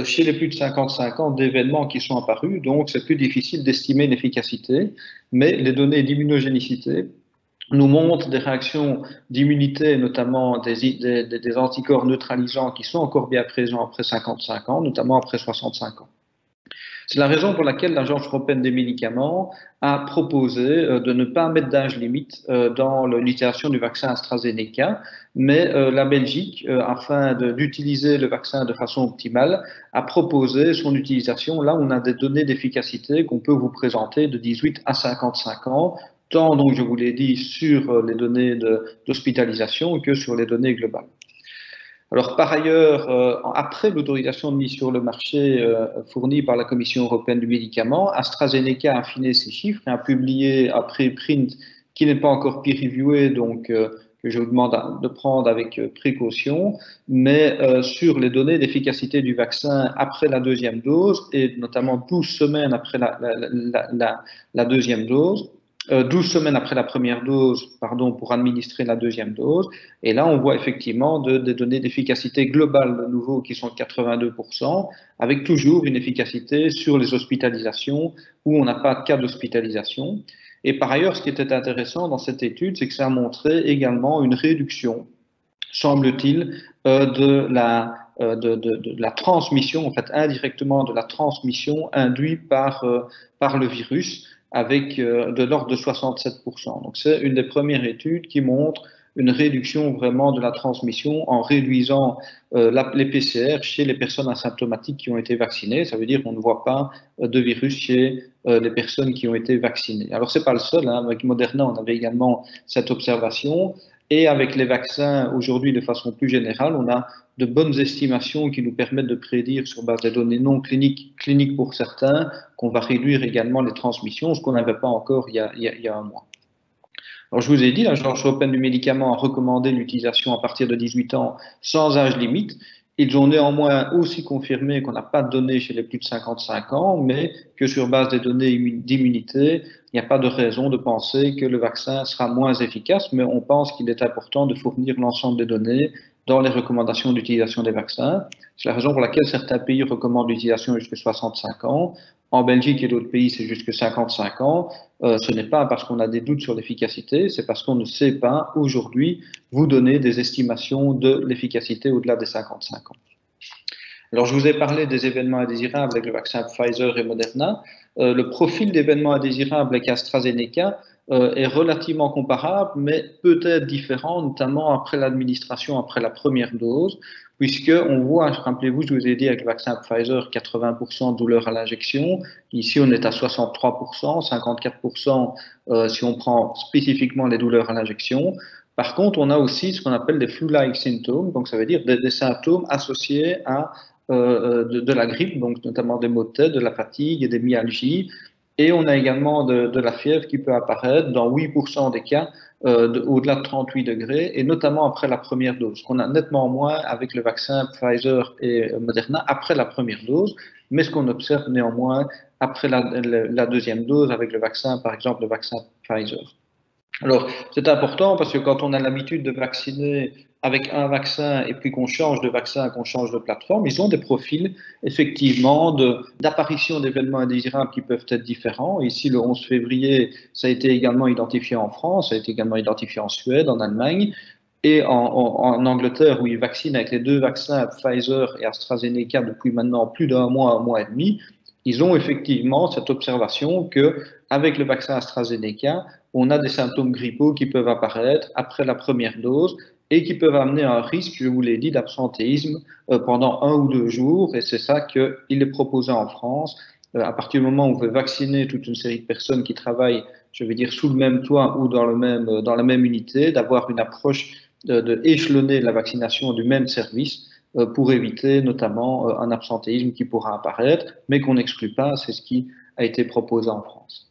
chez les plus de 55 ans d'événements qui sont apparus, donc c'est plus difficile d'estimer l'efficacité, mais les données d'immunogénicité nous montrent des réactions d'immunité, notamment des anticorps neutralisants qui sont encore bien présents après 55 ans, notamment après 65 ans. C'est la raison pour laquelle l'Agence européenne des médicaments a proposé de ne pas mettre d'âge limite dans l'utilisation du vaccin AstraZeneca, mais la Belgique, afin d'utiliser le vaccin de façon optimale, a proposé son utilisation là où on a des données d'efficacité qu'on peut vous présenter de 18 à 55 ans, tant, donc, je vous l'ai dit, sur les données d'hospitalisation que sur les données globales. Alors, par ailleurs, après l'autorisation de mise sur le marché fournie par la Commission européenne du médicament, AstraZeneca a affiné ses chiffres et a publié un préprint qui n'est pas encore peer-reviewé, donc que je vous demande de prendre avec précaution, mais sur les données d'efficacité du vaccin après la deuxième dose, et notamment 12 semaines après la deuxième dose, 12 semaines après la première dose, pardon, pour administrer la deuxième dose. Et là, on voit effectivement des données d'efficacité globale de nouveau qui sont de 82%, avec toujours une efficacité sur les hospitalisations où on n'a pas de cas d'hospitalisation. Et par ailleurs, ce qui était intéressant dans cette étude, c'est que ça a montré également une réduction, semble-t-il, de la transmission, en fait, indirectement de la transmission induite par le virus, avec de l'ordre de 67%. Donc, c'est une des premières études qui montre une réduction vraiment de la transmission en réduisant les PCR chez les personnes asymptomatiques qui ont été vaccinées. Ça veut dire qu'on ne voit pas de virus chez les personnes qui ont été vaccinées. Alors, c'est pas le seul, hein. Avec Moderna, on avait également cette observation. Et avec les vaccins, aujourd'hui, de façon plus générale, on a de bonnes estimations qui nous permettent de prédire sur base des données non cliniques pour certains, qu'on va réduire également les transmissions, ce qu'on n'avait pas encore il y a un mois. Alors, je vous ai dit, l'Agence européenne du médicament a recommandé l'utilisation à partir de 18 ans sans âge limite. Ils ont néanmoins aussi confirmé qu'on n'a pas de données chez les plus de 55 ans, mais que sur base des données d'immunité, il n'y a pas de raison de penser que le vaccin sera moins efficace, mais on pense qu'il est important de fournir l'ensemble des données dans les recommandations d'utilisation des vaccins. C'est la raison pour laquelle certains pays recommandent l'utilisation jusqu'à 65 ans. En Belgique et d'autres pays, c'est jusqu'à 55 ans. Ce n'est pas parce qu'on a des doutes sur l'efficacité, c'est parce qu'on ne sait pas aujourd'hui vous donner des estimations de l'efficacité au-delà des 55 ans. Alors, je vous ai parlé des événements indésirables avec le vaccin Pfizer et Moderna. Le profil d'événements indésirables avec AstraZeneca est relativement comparable, mais peut-être différent, notamment après l'administration, après la première dose, puisqu'on voit, rappelez-vous, je vous ai dit avec le vaccin Pfizer, 80% de douleur à l'injection. Ici, on est à 63%, 54% si on prend spécifiquement les douleurs à l'injection. Par contre, on a aussi ce qu'on appelle des flu-like symptoms, donc ça veut dire des symptômes associés à de la grippe, donc notamment des maux de tête, de la fatigue et des myalgies. Et on a également de la fièvre qui peut apparaître dans 8% des cas au-delà de 38 degrés, et notamment après la première dose, qu'on a nettement moins avec le vaccin Pfizer et Moderna après la première dose, mais ce qu'on observe néanmoins après la deuxième dose avec le vaccin, par exemple le vaccin Pfizer. Alors, c'est important parce que quand on a l'habitude de vacciner avec un vaccin et puis qu'on change de vaccin, qu'on change de plateforme, ils ont des profils effectivement d'apparition d'événements indésirables qui peuvent être différents. Ici, le 11 février, ça a été également identifié en France, ça a été également identifié en Suède, en Allemagne et en Angleterre où ils vaccinent avec les deux vaccins Pfizer et AstraZeneca depuis maintenant plus d'un mois et demi. Ils ont effectivement cette observation que avec le vaccin AstraZeneca, on a des symptômes grippaux qui peuvent apparaître après la première dose et qui peuvent amener à un risque, je vous l'ai dit, d'absentéisme pendant 1 ou 2 jours. Et c'est ça qu'il est proposé en France. À partir du moment où on veut vacciner toute une série de personnes qui travaillent, je vais dire, sous le même toit ou dans la même unité, d'avoir une approche d'échelonner la vaccination du même service pour éviter notamment un absentéisme qui pourra apparaître, mais qu'on n'exclut pas, c'est ce qui a été proposé en France.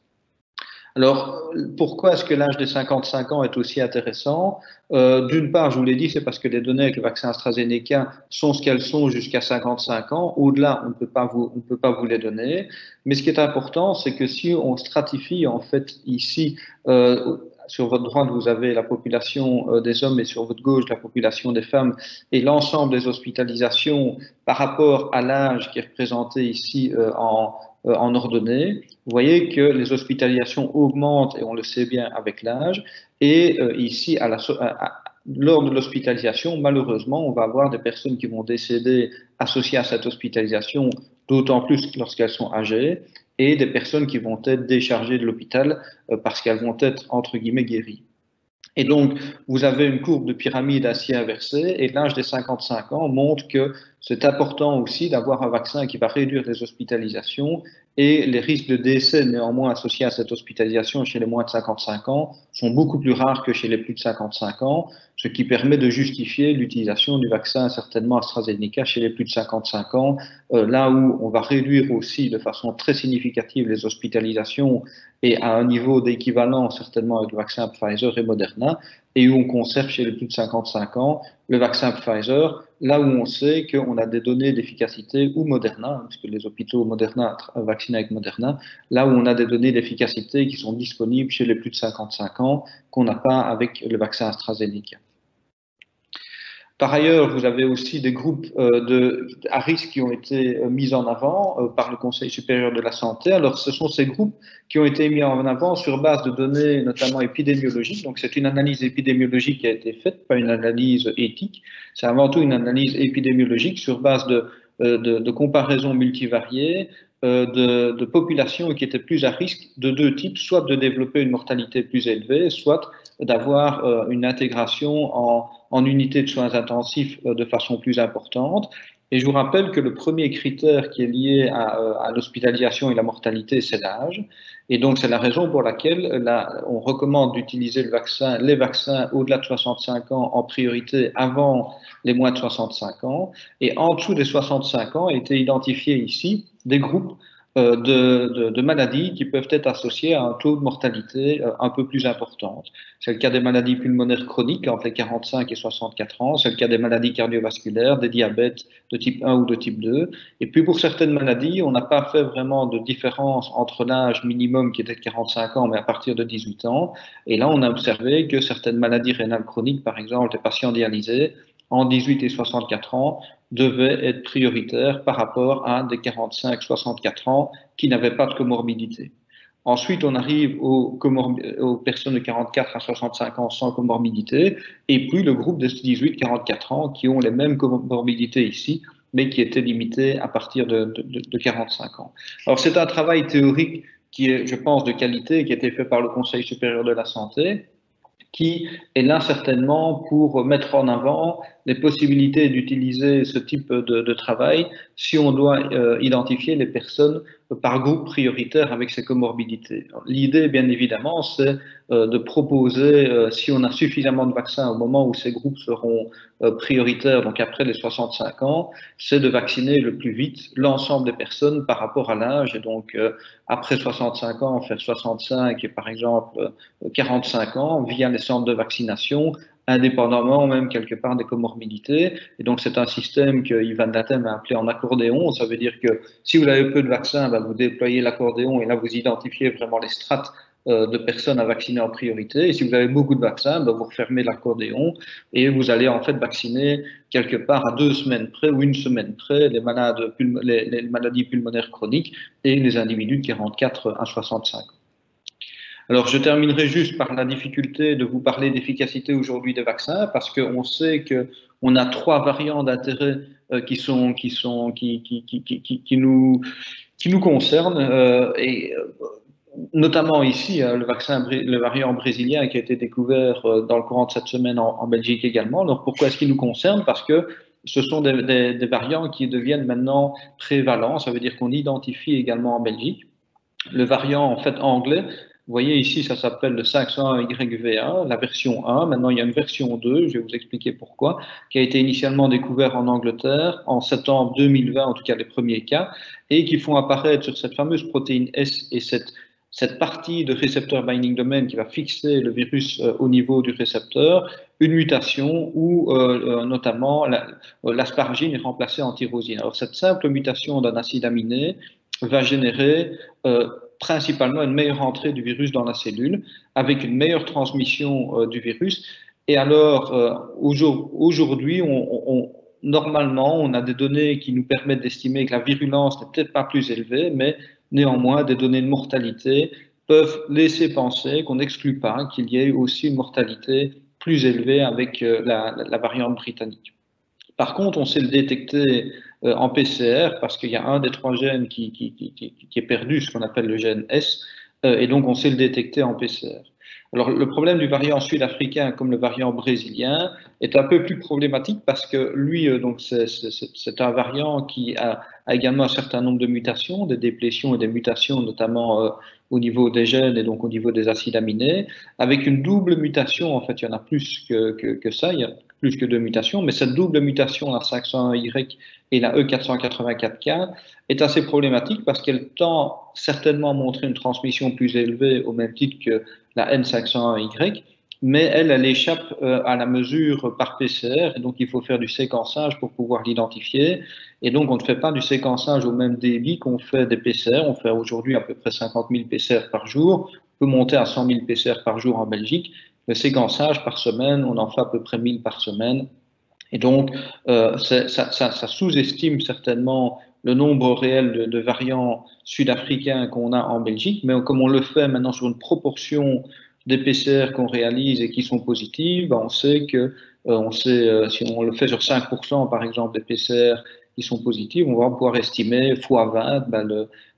Alors, pourquoi est-ce que l'âge de 55 ans est aussi intéressant? D'une part, je vous l'ai dit, c'est parce que les données avec le vaccin AstraZeneca sont ce qu'elles sont jusqu'à 55 ans. Au-delà, on ne peut pas vous les donner. Mais ce qui est important, c'est que si on stratifie, en fait, ici, sur votre droite, vous avez la population des hommes et sur votre gauche, la population des femmes et l'ensemble des hospitalisations par rapport à l'âge qui est représenté ici en ordonnée. Vous voyez que les hospitalisations augmentent, et on le sait bien avec l'âge. Et ici, lors de l'hospitalisation, malheureusement, on va avoir des personnes qui vont décéder associées à cette hospitalisation d'autant plus lorsqu'elles sont âgées, et des personnes qui vont être déchargées de l'hôpital parce qu'elles vont être, entre guillemets, guéries. Et donc, vous avez une courbe de pyramide ainsi inversée, et l'âge des 55 ans montre que c'est important aussi d'avoir un vaccin qui va réduire les hospitalisations, et les risques de décès néanmoins associés à cette hospitalisation chez les moins de 55 ans sont beaucoup plus rares que chez les plus de 55 ans, ce qui permet de justifier l'utilisation du vaccin certainement AstraZeneca chez les plus de 55 ans, là où on va réduire aussi de façon très significative les hospitalisations et à un niveau d'équivalent certainement avec le vaccin Pfizer et Moderna, et où on conserve chez les plus de 55 ans le vaccin Pfizer, là où on sait qu'on a des données d'efficacité, ou Moderna, puisque les hôpitaux Moderna vaccinés avec Moderna, là où on a des données d'efficacité qui sont disponibles chez les plus de 55 ans, qu'on n'a pas avec le vaccin AstraZeneca. Par ailleurs, vous avez aussi des groupes à risque qui ont été mis en avant par le Conseil supérieur de la santé. Alors, ce sont ces groupes qui ont été mis en avant sur base de données notamment épidémiologiques. Donc, c'est une analyse épidémiologique qui a été faite, pas une analyse éthique. C'est avant tout une analyse épidémiologique sur base de comparaisons multivariées de populations qui étaient plus à risque de deux types, soit de développer une mortalité plus élevée, soit d'avoir une intégration en unité de soins intensifs de façon plus importante. Et je vous rappelle que le premier critère qui est lié à l'hospitalisation et la mortalité, c'est l'âge. Et donc, c'est la raison pour laquelle on recommande d'utiliser les vaccins au-delà de 65 ans en priorité avant les moins de 65 ans. Et en dessous des 65 ans, a été identifié ici des groupes de maladies qui peuvent être associées à un taux de mortalité un peu plus important. C'est le cas des maladies pulmonaires chroniques entre les 45 et 64 ans, c'est le cas des maladies cardiovasculaires, des diabètes de type 1 ou de type 2. Et puis pour certaines maladies, on n'a pas fait vraiment de différence entre l'âge minimum qui était de 45 ans, mais à partir de 18 ans. Et là, on a observé que certaines maladies rénales chroniques, par exemple, les patients dialysés, en 18 et 64 ans, devaient être prioritaires par rapport à des 45-64 ans qui n'avaient pas de comorbidité. Ensuite, on arrive aux personnes de 44 à 65 ans sans comorbidité, et puis le groupe de 18-44 ans qui ont les mêmes comorbidités ici, mais qui étaient limitées à partir de 45 ans. Alors, c'est un travail théorique qui est, je pense, de qualité, qui a été fait par le Conseil supérieur de la santé, qui est là certainement pour mettre en avant les possibilités d'utiliser ce type de travail si on doit identifier les personnes par groupe prioritaire avec ces comorbidités. L'idée, bien évidemment, c'est de proposer, si on a suffisamment de vaccins au moment où ces groupes seront prioritaires, donc après les 65 ans, c'est de vacciner le plus vite l'ensemble des personnes par rapport à l'âge. Et donc, après 65 ans, faire 65 et par exemple 45 ans via les centres de vaccination, indépendamment même quelque part des comorbidités. Et donc, c'est un système que Ivan Datem a appelé en accordéon. Ça veut dire que si vous avez peu de vaccins, ben, vous déployez l'accordéon et là, vous identifiez vraiment les strates de personnes à vacciner en priorité. Et si vous avez beaucoup de vaccins, ben, vous refermez l'accordéon et vous allez en fait vacciner quelque part à 2 semaines près ou 1 semaine près les maladies pulmonaires chroniques et les individus de 44 à 65 ans. Alors, je terminerai juste par la difficulté de vous parler d'efficacité aujourd'hui des vaccins, parce qu'on sait qu'on a 3 variants d'intérêt qui nous concernent, et notamment ici, le variant brésilien qui a été découvert dans le courant de cette semaine en Belgique également. Alors, pourquoi est-ce qu'il nous concerne? Parce que ce sont des variants qui deviennent maintenant prévalents, ça veut dire qu'on identifie également en Belgique. Le variant en fait anglais, vous voyez ici, ça s'appelle le 501YV1, la version 1. Maintenant, il y a une version 2, je vais vous expliquer pourquoi, qui a été initialement découvert en Angleterre en septembre 2020, en tout cas les premiers cas, et qui font apparaître sur cette fameuse protéine S et cette partie de récepteur binding domain qui va fixer le virus au niveau du récepteur, une mutation où notamment l'asparagine est remplacée en tyrosine. Alors cette simple mutation d'un acide aminé va générer principalement une meilleure entrée du virus dans la cellule, avec une meilleure transmission du virus. Et alors, aujourd'hui, normalement, on a des données qui nous permettent d'estimer que la virulence n'est peut-être pas plus élevée, mais néanmoins, des données de mortalité peuvent laisser penser qu'on n'exclut pas qu'il y ait aussi une mortalité plus élevée avec la variante britannique. Par contre, on sait le détecter en PCR parce qu'il y a un des 3 gènes qui est perdu, ce qu'on appelle le gène S, et donc on sait le détecter en PCR. Alors le problème du variant sud-africain comme le variant brésilien est un peu plus problématique parce que lui, donc c'est un variant qui a également un certain nombre de mutations, des déplétions et des mutations, notamment au niveau des gènes et donc au niveau des acides aminés, avec une double mutation. En fait, il y en a plus que ça, il y a plus que 2 mutations, mais cette double mutation, la 501Y et la E484K, est assez problématique parce qu'elle tend certainement à montrer une transmission plus élevée au même titre que la N501Y, mais elle échappe à la mesure par PCR, et donc il faut faire du séquençage pour pouvoir l'identifier. Et donc on ne fait pas du séquençage au même débit qu'on fait des PCR. On fait aujourd'hui à peu près 50 000 PCR par jour. On peut monter à 100 000 PCR par jour en Belgique. Le séquençage par semaine, on en fait à peu près 1000 par semaine. Et donc, ça sous-estime certainement le nombre réel de variants sud-africains qu'on a en Belgique, mais comme on le fait maintenant sur une proportion des PCR qu'on réalise et qui sont positives, ben on sait que si on le fait sur 5% par exemple des PCR qui sont positives, on va pouvoir estimer fois 20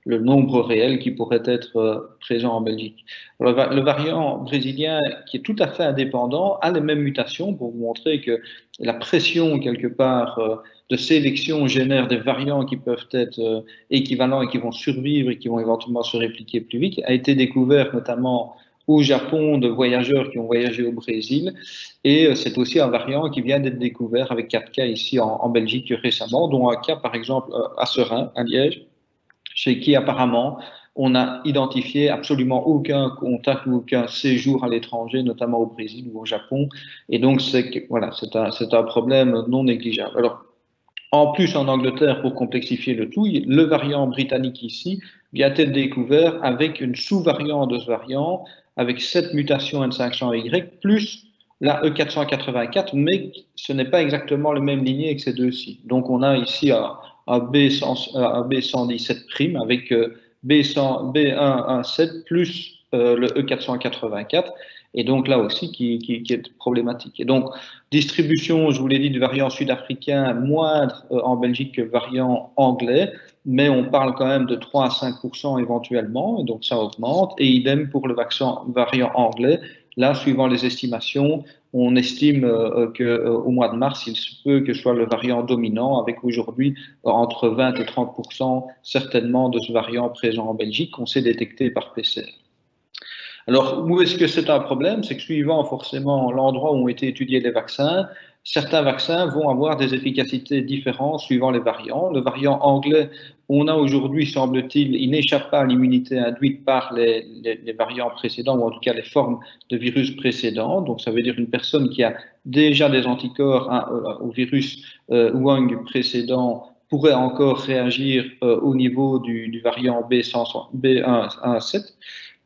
le nombre réel qui pourrait être présent en Belgique. Alors, le variant brésilien, qui est tout à fait indépendant, a les mêmes mutations pour vous montrer que la pression quelque part de sélection génère des variants qui peuvent être équivalents et qui vont survivre et qui vont éventuellement se répliquer plus vite, a été découvert notamment au Japon de voyageurs qui ont voyagé au Brésil. Et c'est aussi un variant qui vient d'être découvert avec 4 cas ici en Belgique récemment, dont un cas par exemple à Seraing, à Liège, chez qui apparemment on n'a identifié absolument aucun contact ou aucun séjour à l'étranger, notamment au Brésil ou au Japon. Et donc, voilà, c'est un problème non négligeable. Alors, en plus, en Angleterre, pour complexifier le tout, le variant britannique ici vient être découvert avec une sous-variante de ce variant, avec 7 mutations N500Y, plus la E484, mais ce n'est pas exactement la même lignée que ces deux-ci. Donc, on a ici un B117' avec B117 plus le E484, et donc là aussi qui est problématique. Et donc, distribution, je vous l'ai dit, du variant sud-africain moindre en Belgique que le variant anglais, mais on parle quand même de 3 à 5% éventuellement, donc ça augmente, et idem pour le variant anglais. Là, suivant les estimations, on estime qu'au mois de mars, il se peut que ce soit le variant dominant, avec aujourd'hui entre 20 et 30% certainement de ce variant présent en Belgique qu'on sait détecter par PCR. Alors, où est-ce que c'est un problème? C'est que suivant forcément l'endroit où ont été étudiés les vaccins, certains vaccins vont avoir des efficacités différentes suivant les variants. Le variant anglais, on a aujourd'hui, semble-t-il, il n'échappe pas à l'immunité induite par les variants précédents, ou en tout cas les formes de virus précédents. Donc, ça veut dire une personne qui a déjà des anticorps au virus Wuhan précédent pourrait encore réagir au niveau du variant B117.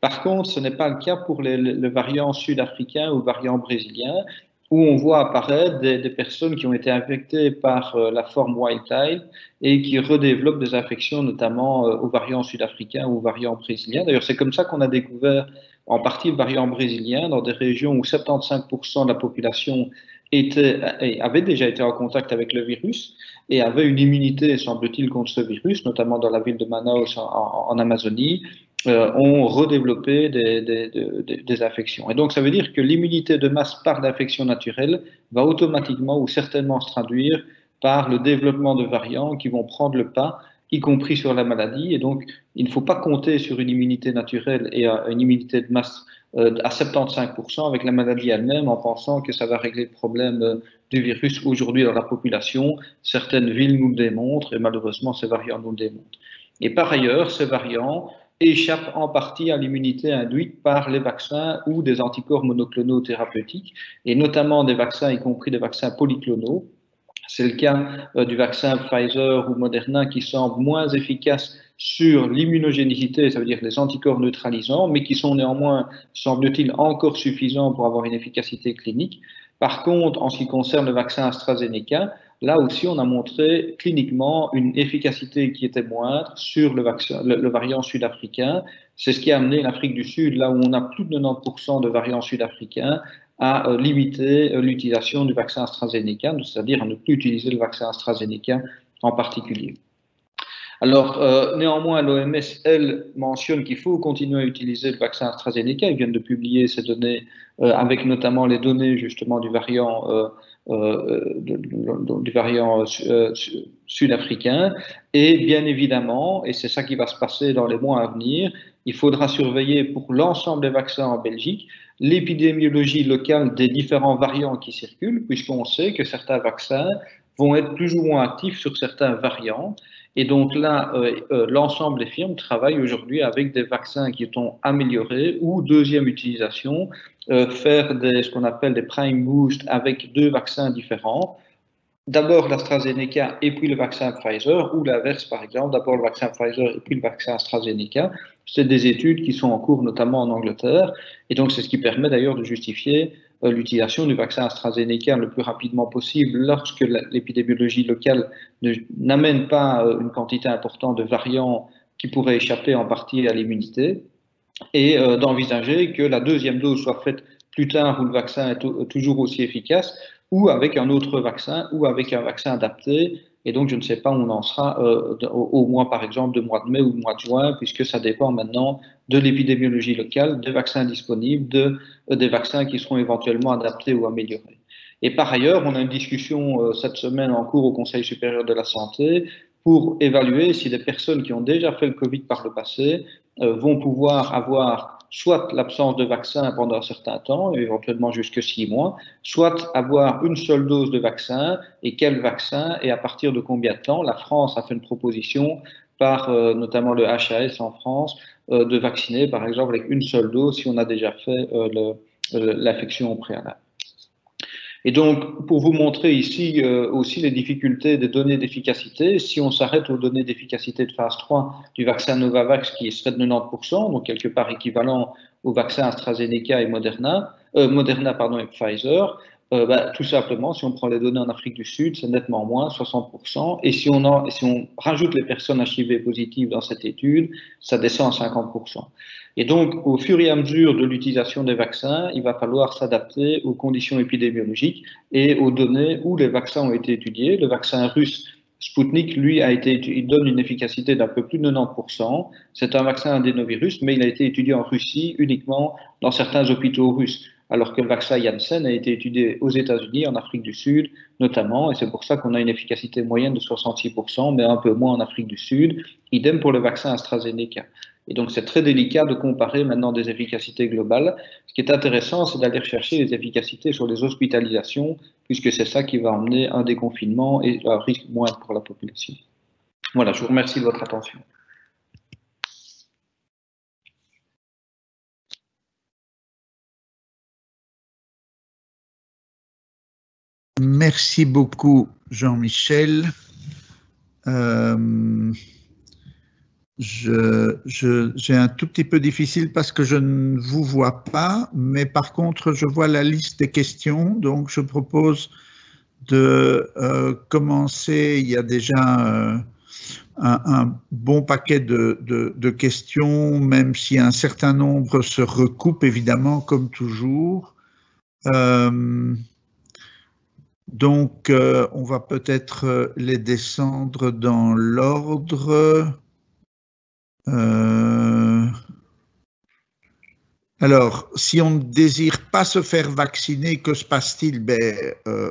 Par contre, ce n'est pas le cas pour le variant sud-africain ou le variant brésilien, où on voit apparaître des personnes qui ont été infectées par la forme wild type et qui redéveloppent des infections, notamment au variant sudafricain ou au variant brésilien. D'ailleurs, c'est comme ça qu'on a découvert en partie le variant brésilien dans des régions où 75% de la population avait déjà été en contact avec le virus et avait une immunité, semble-t-il, contre ce virus, notamment dans la ville de Manaus en Amazonie. Ont redéveloppé des infections. Et donc, ça veut dire que l'immunité de masse par l'infection naturelle va automatiquement ou certainement se traduire par le développement de variants qui vont prendre le pas, y compris sur la maladie. Et donc, il ne faut pas compter sur une immunité naturelle et une immunité de masse à 75% avec la maladie elle-même en pensant que ça va régler le problème du virus aujourd'hui dans la population. Certaines villes nous le démontrent et malheureusement, ces variants nous le démontrent. Et par ailleurs, ces variants échappent en partie à l'immunité induite par les vaccins ou des anticorps monoclonaux thérapeutiques, et notamment des vaccins, y compris des vaccins polyclonaux. C'est le cas du vaccin Pfizer ou Moderna qui semble moins efficace sur l'immunogénicité, ça veut dire les anticorps neutralisants, mais qui sont néanmoins, semble-t-il, encore suffisants pour avoir une efficacité clinique. Par contre, en ce qui concerne le vaccin AstraZeneca, là aussi, on a montré cliniquement une efficacité qui était moindre sur le variant sud-africain. C'est ce qui a amené l'Afrique du Sud, là où on a plus de 90% de variants sud-africains, à limiter l'utilisation du vaccin AstraZeneca, c'est-à-dire à ne plus utiliser le vaccin AstraZeneca en particulier. Alors, néanmoins, l'OMS, elle, mentionne qu'il faut continuer à utiliser le vaccin AstraZeneca. Ils viennent de publier ces données, avec notamment les données justement du variant sud-africain. Et bien évidemment, et c'est ça qui va se passer dans les mois à venir, il faudra surveiller pour l'ensemble des vaccins en Belgique l'épidémiologie locale des différents variants qui circulent, puisqu'on sait que certains vaccins vont être plus ou moins actifs sur certains variants. Et donc là, l'ensemble des firmes travaillent aujourd'hui avec des vaccins qui sont améliorés ou deuxième utilisation, faire ce qu'on appelle des prime boost avec 2 vaccins différents. D'abord l'AstraZeneca et puis le vaccin Pfizer, ou l'inverse par exemple, d'abord le vaccin Pfizer et puis le vaccin AstraZeneca. C'est des études qui sont en cours notamment en Angleterre, et donc c'est ce qui permet d'ailleurs de justifier l'utilisation du vaccin AstraZeneca le plus rapidement possible lorsque l'épidémiologie locale n'amène pas une quantité importante de variants qui pourraient échapper en partie à l'immunité, et d'envisager que la deuxième dose soit faite plus tard où le vaccin est toujours aussi efficace, ou avec un autre vaccin, ou avec un vaccin adapté. Et donc, je ne sais pas où on en sera au mois, par exemple, de mois de mai ou de mois de juin, puisque ça dépend maintenant de l'épidémiologie locale, des vaccins disponibles, des vaccins qui seront éventuellement adaptés ou améliorés. Et par ailleurs, on a une discussion cette semaine en cours au Conseil supérieur de la santé pour évaluer si des personnes qui ont déjà fait le Covid par le passé vont pouvoir avoir soit l'absence de vaccin pendant un certain temps, éventuellement jusque 6 mois, soit avoir une seule dose de vaccin, et quel vaccin, et à partir de combien de temps. La France a fait une proposition par notamment le HAS en France, de vacciner par exemple avec une seule dose si on a déjà fait l'infection au préalable. Et donc, pour vous montrer ici aussi les difficultés des données d'efficacité, si on s'arrête aux données d'efficacité de phase 3 du vaccin Novavax qui serait de 90%, donc quelque part équivalent au vaccin AstraZeneca et Moderna et Pfizer, tout simplement, si on prend les données en Afrique du Sud, c'est nettement moins, 60%, et si on rajoute les personnes HIV positives dans cette étude, ça descend à 50%. Et donc, au fur et à mesure de l'utilisation des vaccins, il va falloir s'adapter aux conditions épidémiologiques et aux données où les vaccins ont été étudiés. Le vaccin russe Sputnik, lui, il donne une efficacité d'un peu plus de 90%. C'est un vaccin adénovirus, mais il a été étudié en Russie uniquement dans certains hôpitaux russes, alors que le vaccin Janssen a été étudié aux États-Unis, en Afrique du Sud notamment, et c'est pour ça qu'on a une efficacité moyenne de 66%, mais un peu moins en Afrique du Sud. Idem pour le vaccin AstraZeneca. Et donc, c'est très délicat de comparer maintenant des efficacités globales. Ce qui est intéressant, c'est d'aller chercher les efficacités sur les hospitalisations, puisque c'est ça qui va emmener un déconfinement et un risque moindre pour la population. Voilà, je vous remercie de votre attention. Merci beaucoup, Jean-Michel. J'ai un tout petit peu difficile parce que je ne vous vois pas, mais par contre, je vois la liste des questions, donc je propose de commencer. Il y a déjà un bon paquet de questions, même si un certain nombre se recoupent, évidemment, comme toujours. Donc, on va peut-être les descendre dans l'ordre. Alors, si on ne désire pas se faire vacciner, que se passe-t-il?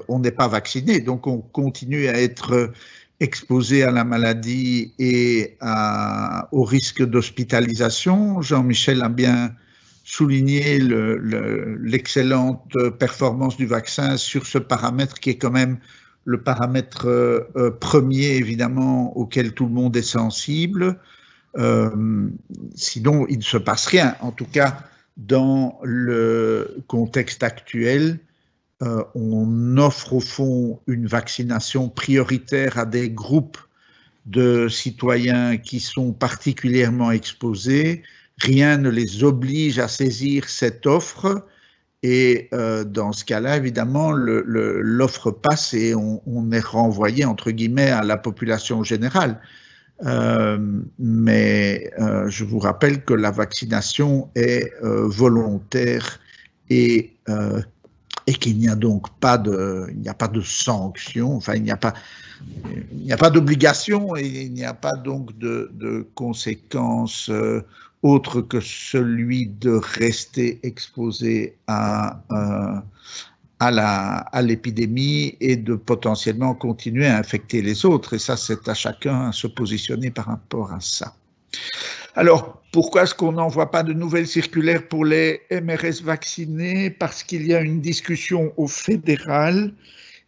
On n'est pas vacciné, donc on continue à être exposé à la maladie et au risque d'hospitalisation. Jean-Michel a bien souligné l'excellente performance du vaccin sur ce paramètre qui est quand même le paramètre premier, évidemment, auquel tout le monde est sensible. Sinon, il ne se passe rien. En tout cas, dans le contexte actuel, on offre au fond une vaccination prioritaire à des groupes de citoyens qui sont particulièrement exposés. Rien ne les oblige à saisir cette offre. Et dans ce cas-là, évidemment, l'offre passe et on est renvoyé, entre guillemets, à la population générale. Mais je vous rappelle que la vaccination est volontaire et et qu'il n'y a donc pas de sanction, enfin il n'y a pas d'obligation et il n'y a pas donc de conséquences autres que celui de rester exposé à l'épidémie et de potentiellement continuer à infecter les autres. Et ça, c'est à chacun à se positionner par rapport à ça. Alors, pourquoi est-ce qu'on n'envoie pas de nouvelles circulaires pour les MRS vaccinés? Parce qu'il y a une discussion au fédéral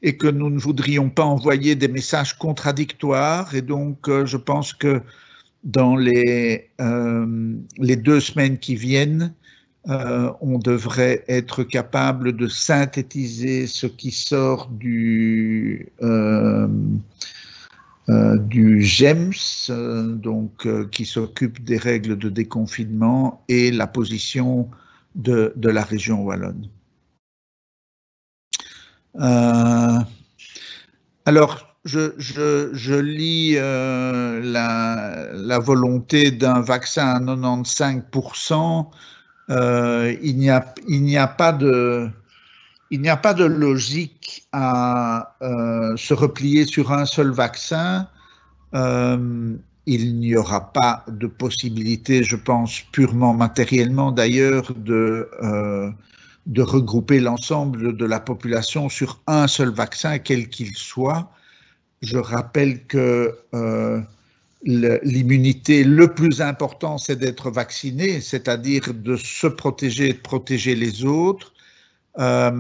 et que nous ne voudrions pas envoyer des messages contradictoires. Et donc, je pense que dans les 2 semaines qui viennent, on devrait être capable de synthétiser ce qui sort du GEMS, donc, qui s'occupe des règles de déconfinement, et la position de la région wallonne. Alors, je lis la volonté d'un vaccin à 95%. Il n'y a pas de logique à se replier sur un seul vaccin. Il n'y aura pas de possibilité, je pense, purement matériellement d'ailleurs, de regrouper l'ensemble de la population sur un seul vaccin, quel qu'il soit. Je rappelle que l'immunité, le plus important, c'est d'être vacciné, c'est-à-dire de se protéger et de protéger les autres. La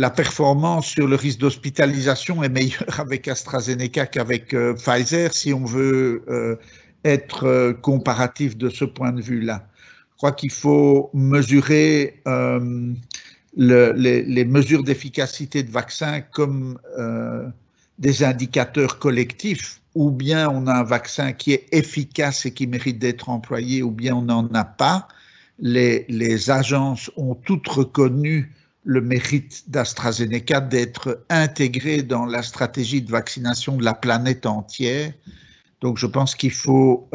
performance sur le risque d'hospitalisation est meilleure avec AstraZeneca qu'avec Pfizer, si on veut être comparatif de ce point de vue-là. Je crois qu'il faut mesurer les mesures d'efficacité de vaccin comme des indicateurs collectifs. Ou bien on a un vaccin qui est efficace et qui mérite d'être employé, ou bien on n'en a pas. Les agences ont toutes reconnu le mérite d'AstraZeneca d'être intégré dans la stratégie de vaccination de la planète entière. Donc je pense qu'il faut,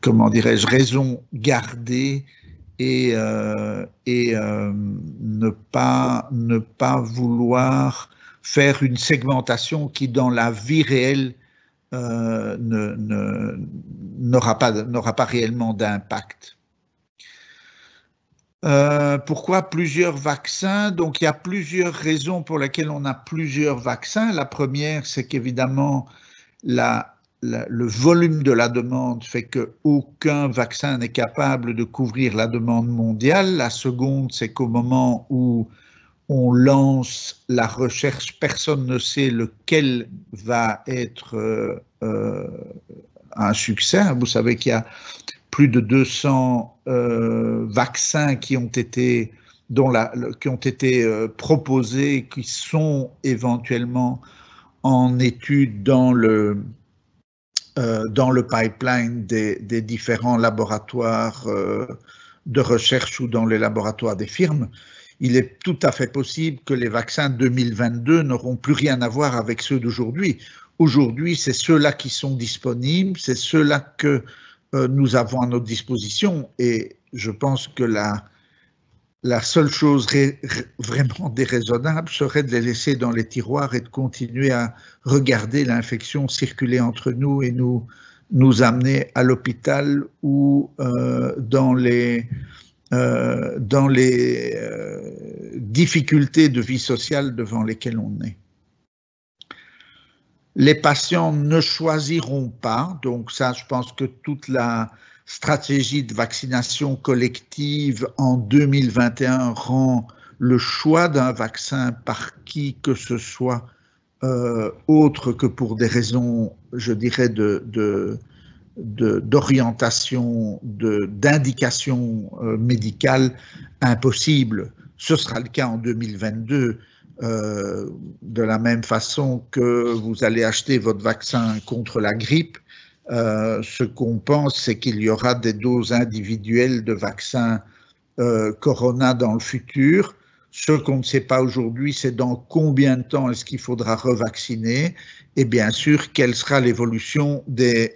comment dirais-je, raison garder et ne pas vouloir faire une segmentation qui, dans la vie réelle, n'aura pas réellement d'impact. Pourquoi plusieurs vaccins? Donc, il y a plusieurs raisons pour lesquelles on a plusieurs vaccins. La première, c'est qu'évidemment, le volume de la demande fait qu'aucun vaccin n'est capable de couvrir la demande mondiale. La seconde, c'est qu'au moment où on lance la recherche, personne ne sait lequel va être un succès. Vous savez qu'il y a plus de 200 vaccins qui ont été proposés, qui sont éventuellement en étude dans le pipeline des différents laboratoires de recherche ou dans les laboratoires des firmes. Il est tout à fait possible que les vaccins 2022 n'auront plus rien à voir avec ceux d'aujourd'hui. Aujourd'hui, c'est ceux-là qui sont disponibles, c'est ceux-là que nous avons à notre disposition, et je pense que la seule chose vraiment déraisonnable serait de les laisser dans les tiroirs et de continuer à regarder l'infection circuler entre nous et nous amener à l'hôpital ou dans les difficultés de vie sociale devant lesquelles on est. Les patients ne choisiront pas, donc ça, je pense que toute la stratégie de vaccination collective en 2021 rend le choix d'un vaccin par qui que ce soit autre que pour des raisons, je dirais, d'orientation, d'indication médicale impossible. Ce sera le cas en 2022. De la même façon que vous allez acheter votre vaccin contre la grippe, ce qu'on pense, c'est qu'il y aura des doses individuelles de vaccins Corona dans le futur. Ce qu'on ne sait pas aujourd'hui, c'est dans combien de temps est-ce qu'il faudra revacciner, et bien sûr, quelle sera l'évolution des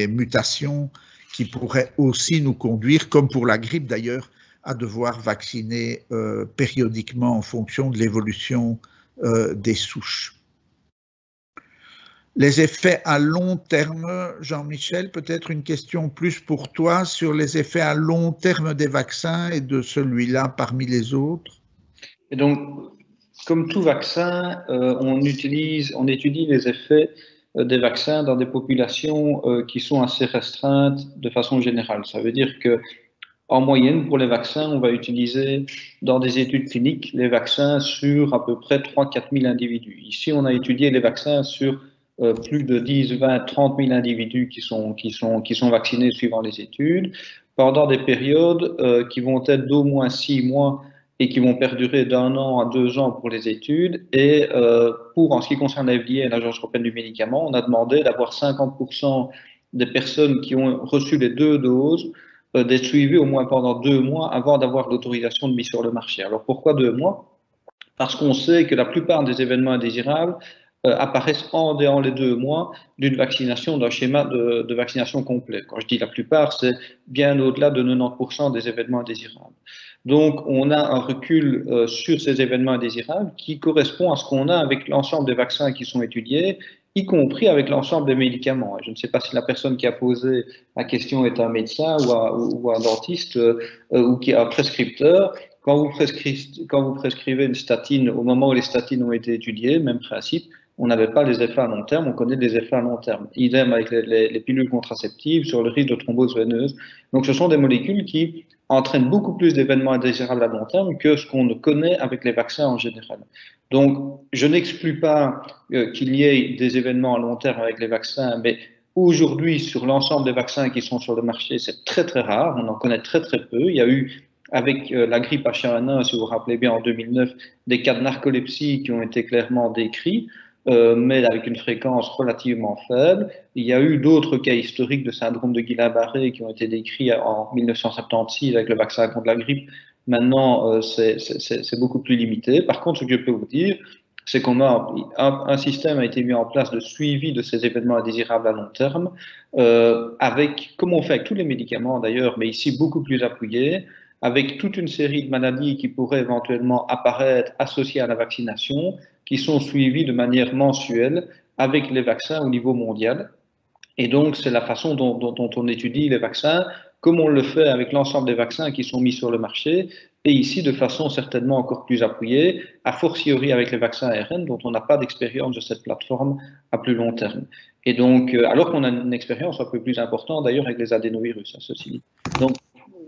mutations qui pourrait aussi nous conduire, comme pour la grippe d'ailleurs, à devoir vacciner périodiquement en fonction de l'évolution des souches. Les effets à long terme, Jean-Michel, peut-être une question plus pour toi sur les effets à long terme des vaccins et de celui-là parmi les autres. Et donc, comme tout vaccin, on étudie les effets des vaccins dans des populations qui sont assez restreintes de façon générale. Ça veut dire que, en moyenne, pour les vaccins, on va utiliser dans des études cliniques les vaccins sur à peu près 3-4 000 individus. Ici, on a étudié les vaccins sur plus de 10, 20, 30 000 individus qui sont vaccinés suivant les études, pendant des périodes qui vont être d'au moins 6 mois et qui vont perdurer d'1 an à 2 ans pour les études. Et en ce qui concerne la FDA, l'Agence européenne du médicament, on a demandé d'avoir 50% des personnes qui ont reçu les 2 doses d'être suivies au moins pendant 2 mois avant d'avoir l'autorisation de mise sur le marché. Alors pourquoi 2 mois? Parce qu'on sait que la plupart des événements indésirables apparaissent en dehors les 2 mois d'une vaccination, d'un schéma de vaccination complet. Quand je dis la plupart, c'est bien au-delà de 90% des événements indésirables. Donc, on a un recul sur ces événements indésirables qui correspond à ce qu'on a avec l'ensemble des vaccins qui sont étudiés, y compris avec l'ensemble des médicaments. Et je ne sais pas si la personne qui a posé la question est un médecin ou un dentiste ou qui est un prescripteur. Quand vous prescrivez une statine, au moment où les statines ont été étudiées, même principe, on n'avait pas les effets à long terme, on connaît des effets à long terme. Idem avec les pilules contraceptives sur le risque de thrombose veineuse. Donc ce sont des molécules qui entraînent beaucoup plus d'événements indésirables à long terme que ce qu'on connaît avec les vaccins en général. Donc je n'exclus pas qu'il y ait des événements à long terme avec les vaccins, mais aujourd'hui, sur l'ensemble des vaccins qui sont sur le marché, c'est très très rare, on en connaît très très peu. Il y a eu avec la grippe H1N1, si vous vous rappelez bien, en 2009, des cas de narcolepsie qui ont été clairement décrits, mais avec une fréquence relativement faible. Il y a eu d'autres cas historiques de syndrome de Guillain-Barré qui ont été décrits en 1976 avec le vaccin contre la grippe. Maintenant, c'est beaucoup plus limité. Par contre, ce que je peux vous dire, c'est qu'on a un système a été mis en place de suivi de ces événements indésirables à long terme, avec, comme on fait avec tous les médicaments d'ailleurs, mais ici beaucoup plus appuyé, avec toute une série de maladies qui pourraient éventuellement apparaître associées à la vaccination, qui sont suivies de manière mensuelle avec les vaccins au niveau mondial. Et donc, c'est la façon dont on étudie les vaccins, comme on le fait avec l'ensemble des vaccins qui sont mis sur le marché, et ici de façon certainement encore plus appuyée, a fortiori avec les vaccins ARN, dont on n'a pas d'expérience de cette plateforme à plus long terme. Et donc, alors qu'on a une expérience un peu plus importante d'ailleurs avec les adénovirus, à ceci dit. Donc,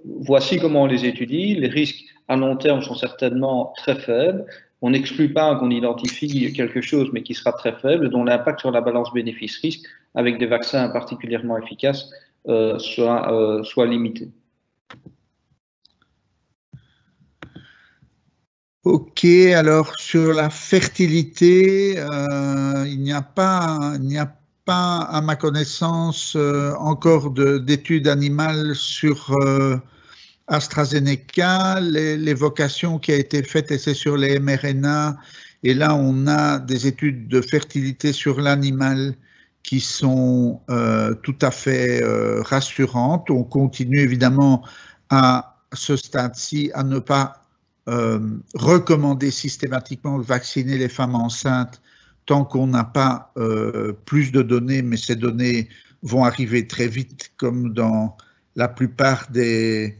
voici comment on les étudie. Les risques à long terme sont certainement très faibles. On n'exclut pas qu'on identifie quelque chose, mais qui sera très faible, dont l'impact sur la balance bénéfice-risque, avec des vaccins particulièrement efficaces, soit limité. Ok, alors sur la fertilité, il n'y a pas, à ma connaissance, encore d'études animales sur AstraZeneca. L'évocation qui a été faite, et c'est sur les mRNA, et là on a des études de fertilité sur l'animal qui sont tout à fait rassurantes. On continue évidemment à ce stade-ci à ne pas recommander systématiquement de vacciner les femmes enceintes tant qu'on n'a pas plus de données, mais ces données vont arriver très vite, comme dans la plupart des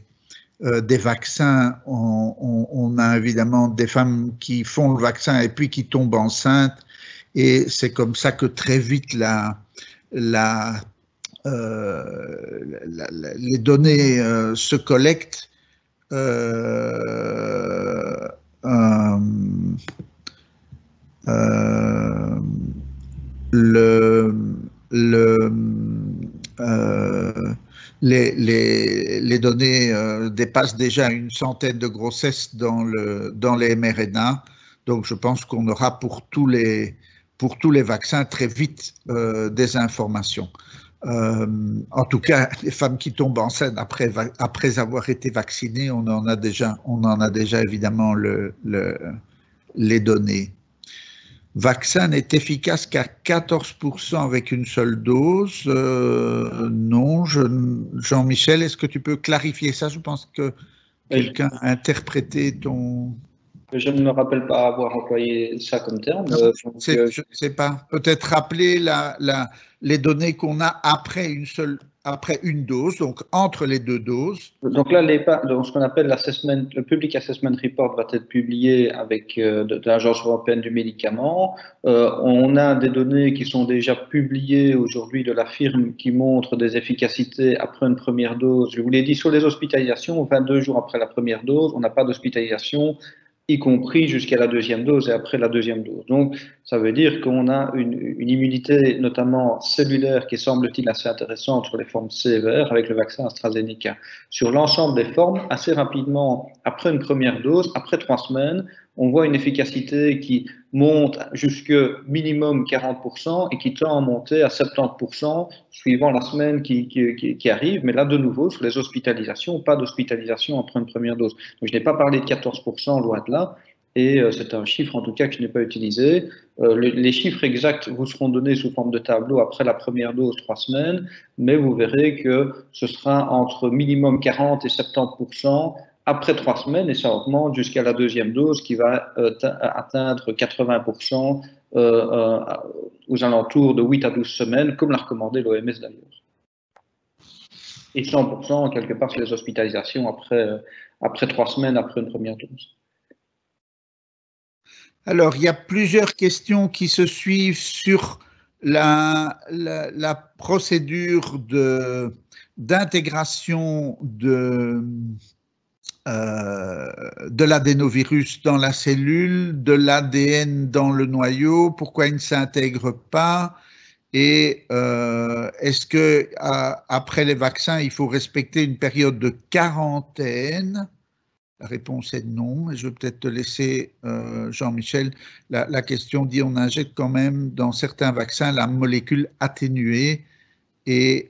vaccins. On a évidemment des femmes qui font le vaccin et puis qui tombent enceintes, et c'est comme ça que très vite les données se collectent. Les données dépassent déjà une centaine de grossesses dans les mRNA, donc je pense qu'on aura pour tous les vaccins très vite des informations. En tout cas, les femmes qui tombent enceintes après avoir été vaccinées, on en a déjà évidemment les données. vaccin n'est efficace qu'à 14% avec une seule dose. Non, Jean-Michel, est-ce que tu peux clarifier ça? Je pense que quelqu'un a interprété ton... Je ne me rappelle pas avoir employé ça comme terme. Je ne sais pas. Peut-être rappeler les données qu'on a après une dose, donc entre les deux doses. Donc là, donc ce qu'on appelle le Public Assessment Report va être publié avec de l'Agence européenne du médicament. On a des données qui sont déjà publiées aujourd'hui de la firme qui montrent des efficacités après une première dose. Je vous l'ai dit, sur les hospitalisations, 22 jours après la première dose, on n'a pas d'hospitalisation, y compris jusqu'à la deuxième dose et après la deuxième dose. Donc, ça veut dire qu'on a une immunité, notamment cellulaire, qui semble-t-il assez intéressante sur les formes sévères avec le vaccin AstraZeneca. Sur l'ensemble des formes, assez rapidement, après une première dose, après 3 semaines, on voit une efficacité qui monte jusque minimum 40% et qui tend à monter à 70% suivant la semaine qui arrive. Mais là, de nouveau, sur les hospitalisations, pas d'hospitalisation après une première dose. Donc, je n'ai pas parlé de 14%, loin de là. Et c'est un chiffre, en tout cas, que je n'ai pas utilisé. Les chiffres exacts vous seront donnés sous forme de tableau après la première dose, 3 semaines. Mais vous verrez que ce sera entre minimum 40 et 70% après 3 semaines, et ça augmente jusqu'à la deuxième dose qui va atteindre 80% aux alentours de 8 à 12 semaines, comme l'a recommandé l'OMS d'ailleurs. Et 100% quelque part sur les hospitalisations après 3 semaines après une première dose. Alors, il y a plusieurs questions qui se suivent sur la procédure d'intégration de l'adénovirus dans la cellule, de l'ADN dans le noyau, pourquoi il ne s'intègre pas, et est-ce que après les vaccins, il faut respecter une période de quarantaine? La réponse est non, mais je vais peut-être te laisser, Jean-Michel. La question dit on injecte quand même dans certains vaccins la molécule atténuée. Et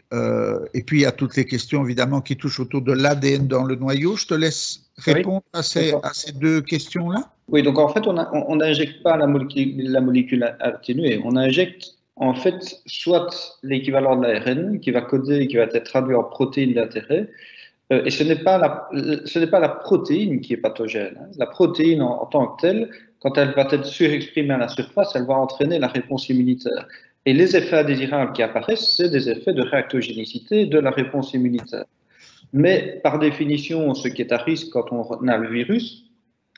puis, il y a toutes les questions, évidemment, qui touchent autour de l'ADN dans le noyau. Je te laisse répondre à ces deux questions-là. Oui, donc en fait, on n'injecte pas la molécule atténuée. On injecte, en fait, soit l'équivalent de l'ARN qui va coder, qui va être traduit en protéine d'intérêt. Et ce n'est pas la protéine qui est pathogène. La protéine en tant que telle, quand elle va être surexprimée à la surface, elle va entraîner la réponse immunitaire. Et les effets indésirables qui apparaissent, c'est des effets de réactogénicité de la réponse immunitaire. Mais par définition, ce qui est à risque quand on a le virus,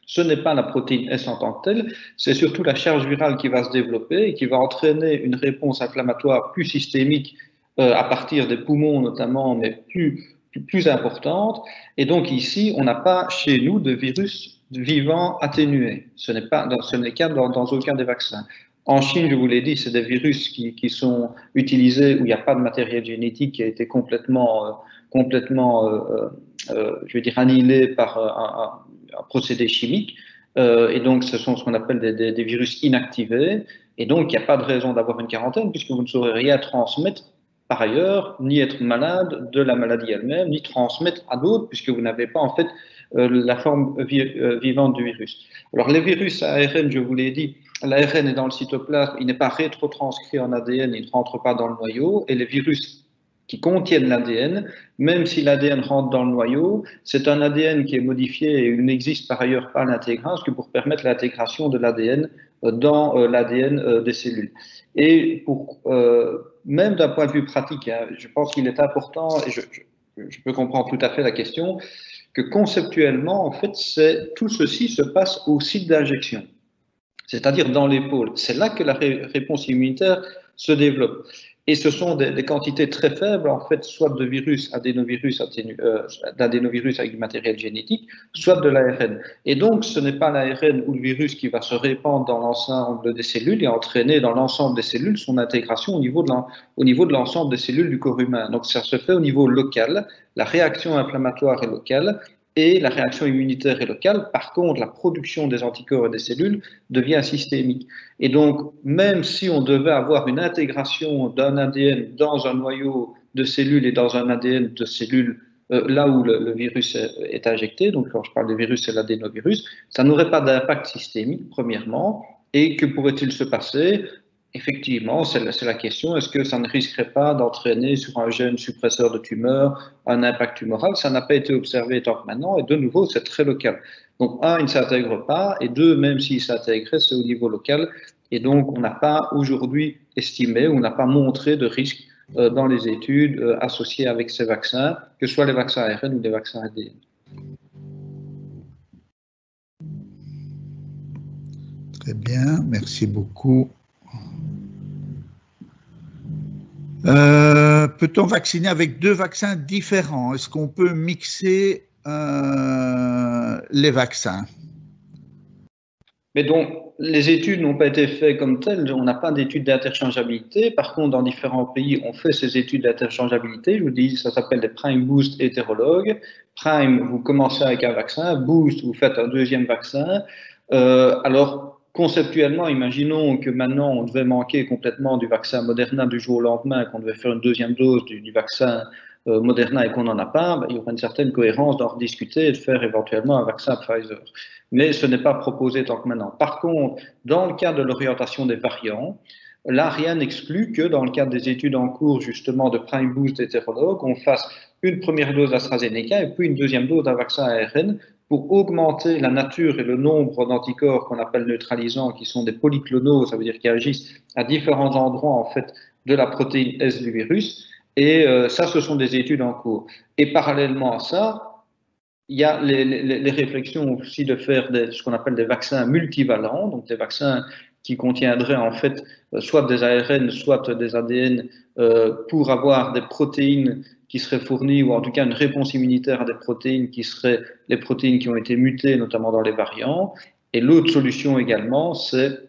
ce n'est pas la protéine S en tant que telle, c'est surtout la charge virale qui va se développer et qui va entraîner une réponse inflammatoire plus systémique à partir des poumons notamment, mais plus importante. Et donc ici, on n'a pas chez nous de virus vivant atténué. Ce n'est le cas dans aucun des vaccins. En Chine, je vous l'ai dit, c'est des virus qui sont utilisés où il n'y a pas de matériel génétique qui a été complètement je veux dire, annihilé par un procédé chimique. Et donc, ce sont ce qu'on appelle des virus inactivés. Et donc, il n'y a pas de raison d'avoir une quarantaine puisque vous ne saurez rien transmettre par ailleurs, ni être malade de la maladie elle-même, ni transmettre à d'autres, puisque vous n'avez pas en fait la forme vivante du virus. Alors les virus à ARN, je vous l'ai dit, l'ARN est dans le cytoplasme, il n'est pas rétrotranscrit en ADN, il ne rentre pas dans le noyau, et les virus qui contiennent l'ADN, même si l'ADN rentre dans le noyau, c'est un ADN qui est modifié et il n'existe par ailleurs pas l'intégrase que pour permettre l'intégration de l'ADN dans l'ADN des cellules. Et même d'un point de vue pratique, hein, je pense qu'il est important, et je peux comprendre tout à fait la question, que conceptuellement, en fait, tout ceci se passe au site d'injection, c'est-à-dire dans l'épaule. C'est là que la réponse immunitaire se développe. Et ce sont des quantités très faibles, en fait, soit de virus, d'adénovirus avec du matériel génétique, soit de l'ARN. Et donc, ce n'est pas l'ARN ou le virus qui va se répandre dans l'ensemble des cellules et entraîner dans l'ensemble des cellules son intégration au niveau de l'ensemble des cellules du corps humain. Donc, ça se fait au niveau local, la réaction inflammatoire est locale, et la réaction immunitaire est locale. Par contre, la production des anticorps et des cellules devient systémique. Et donc, même si on devait avoir une intégration d'un ADN dans un noyau de cellules et dans un ADN de cellules là où le virus est injecté, donc quand je parle de virus, c'est l'adénovirus, ça n'aurait pas d'impact systémique, premièrement. Et que pourrait-il se passer? Effectivement, c'est la question, est-ce que ça ne risquerait pas d'entraîner sur un gène suppresseur de tumeur un impact tumoral? Ça n'a pas été observé tant que maintenant, et de nouveau, c'est très local. Donc, un, il ne s'intègre pas, et deux, même s'il s'intégrait, c'est au niveau local, et donc on n'a pas aujourd'hui estimé, on n'a pas montré de risque dans les études associées avec ces vaccins, que ce soit les vaccins ARN ou les vaccins ADN. Très bien, merci beaucoup. Peut-on vacciner avec 2 vaccins différents? Est-ce qu'on peut mixer les vaccins? Mais donc, les études n'ont pas été faites comme telles, on n'a pas d'études d'interchangeabilité. Par contre, dans différents pays, on fait ces études d'interchangeabilité. Je vous dis, ça s'appelle des prime boost hétérologues. Prime, vous commencez avec un vaccin. Boost, vous faites un deuxième vaccin. Alors, conceptuellement, imaginons que maintenant, on devait manquer complètement du vaccin Moderna du jour au lendemain, qu'on devait faire une deuxième dose du vaccin Moderna et qu'on n'en a pas, il y aura une certaine cohérence d'en rediscuter et de faire éventuellement un vaccin Pfizer. Mais ce n'est pas proposé tant que maintenant. Par contre, dans le cadre de l'orientation des variants, là, rien n'exclut que dans le cadre des études en cours, justement, de prime boost hétérologue, on fasse une première dose d'AstraZeneca et puis une deuxième dose d'un vaccin ARN pour augmenter la nature et le nombre d'anticorps qu'on appelle neutralisants, qui sont des polyclonaux, ça veut dire qu'ils agissent à différents endroits, en fait, de la protéine S du virus. Et ça, ce sont des études en cours. Et parallèlement à ça, il y a les réflexions aussi de faire ce qu'on appelle des vaccins multivalents, donc des vaccins qui contiendraient en fait soit des ARN, soit des ADN pour avoir des protéines qui seraient fournies, ou en tout cas une réponse immunitaire à des protéines qui seraient les protéines qui ont été mutées, notamment dans les variants. Et l'autre solution également, c'est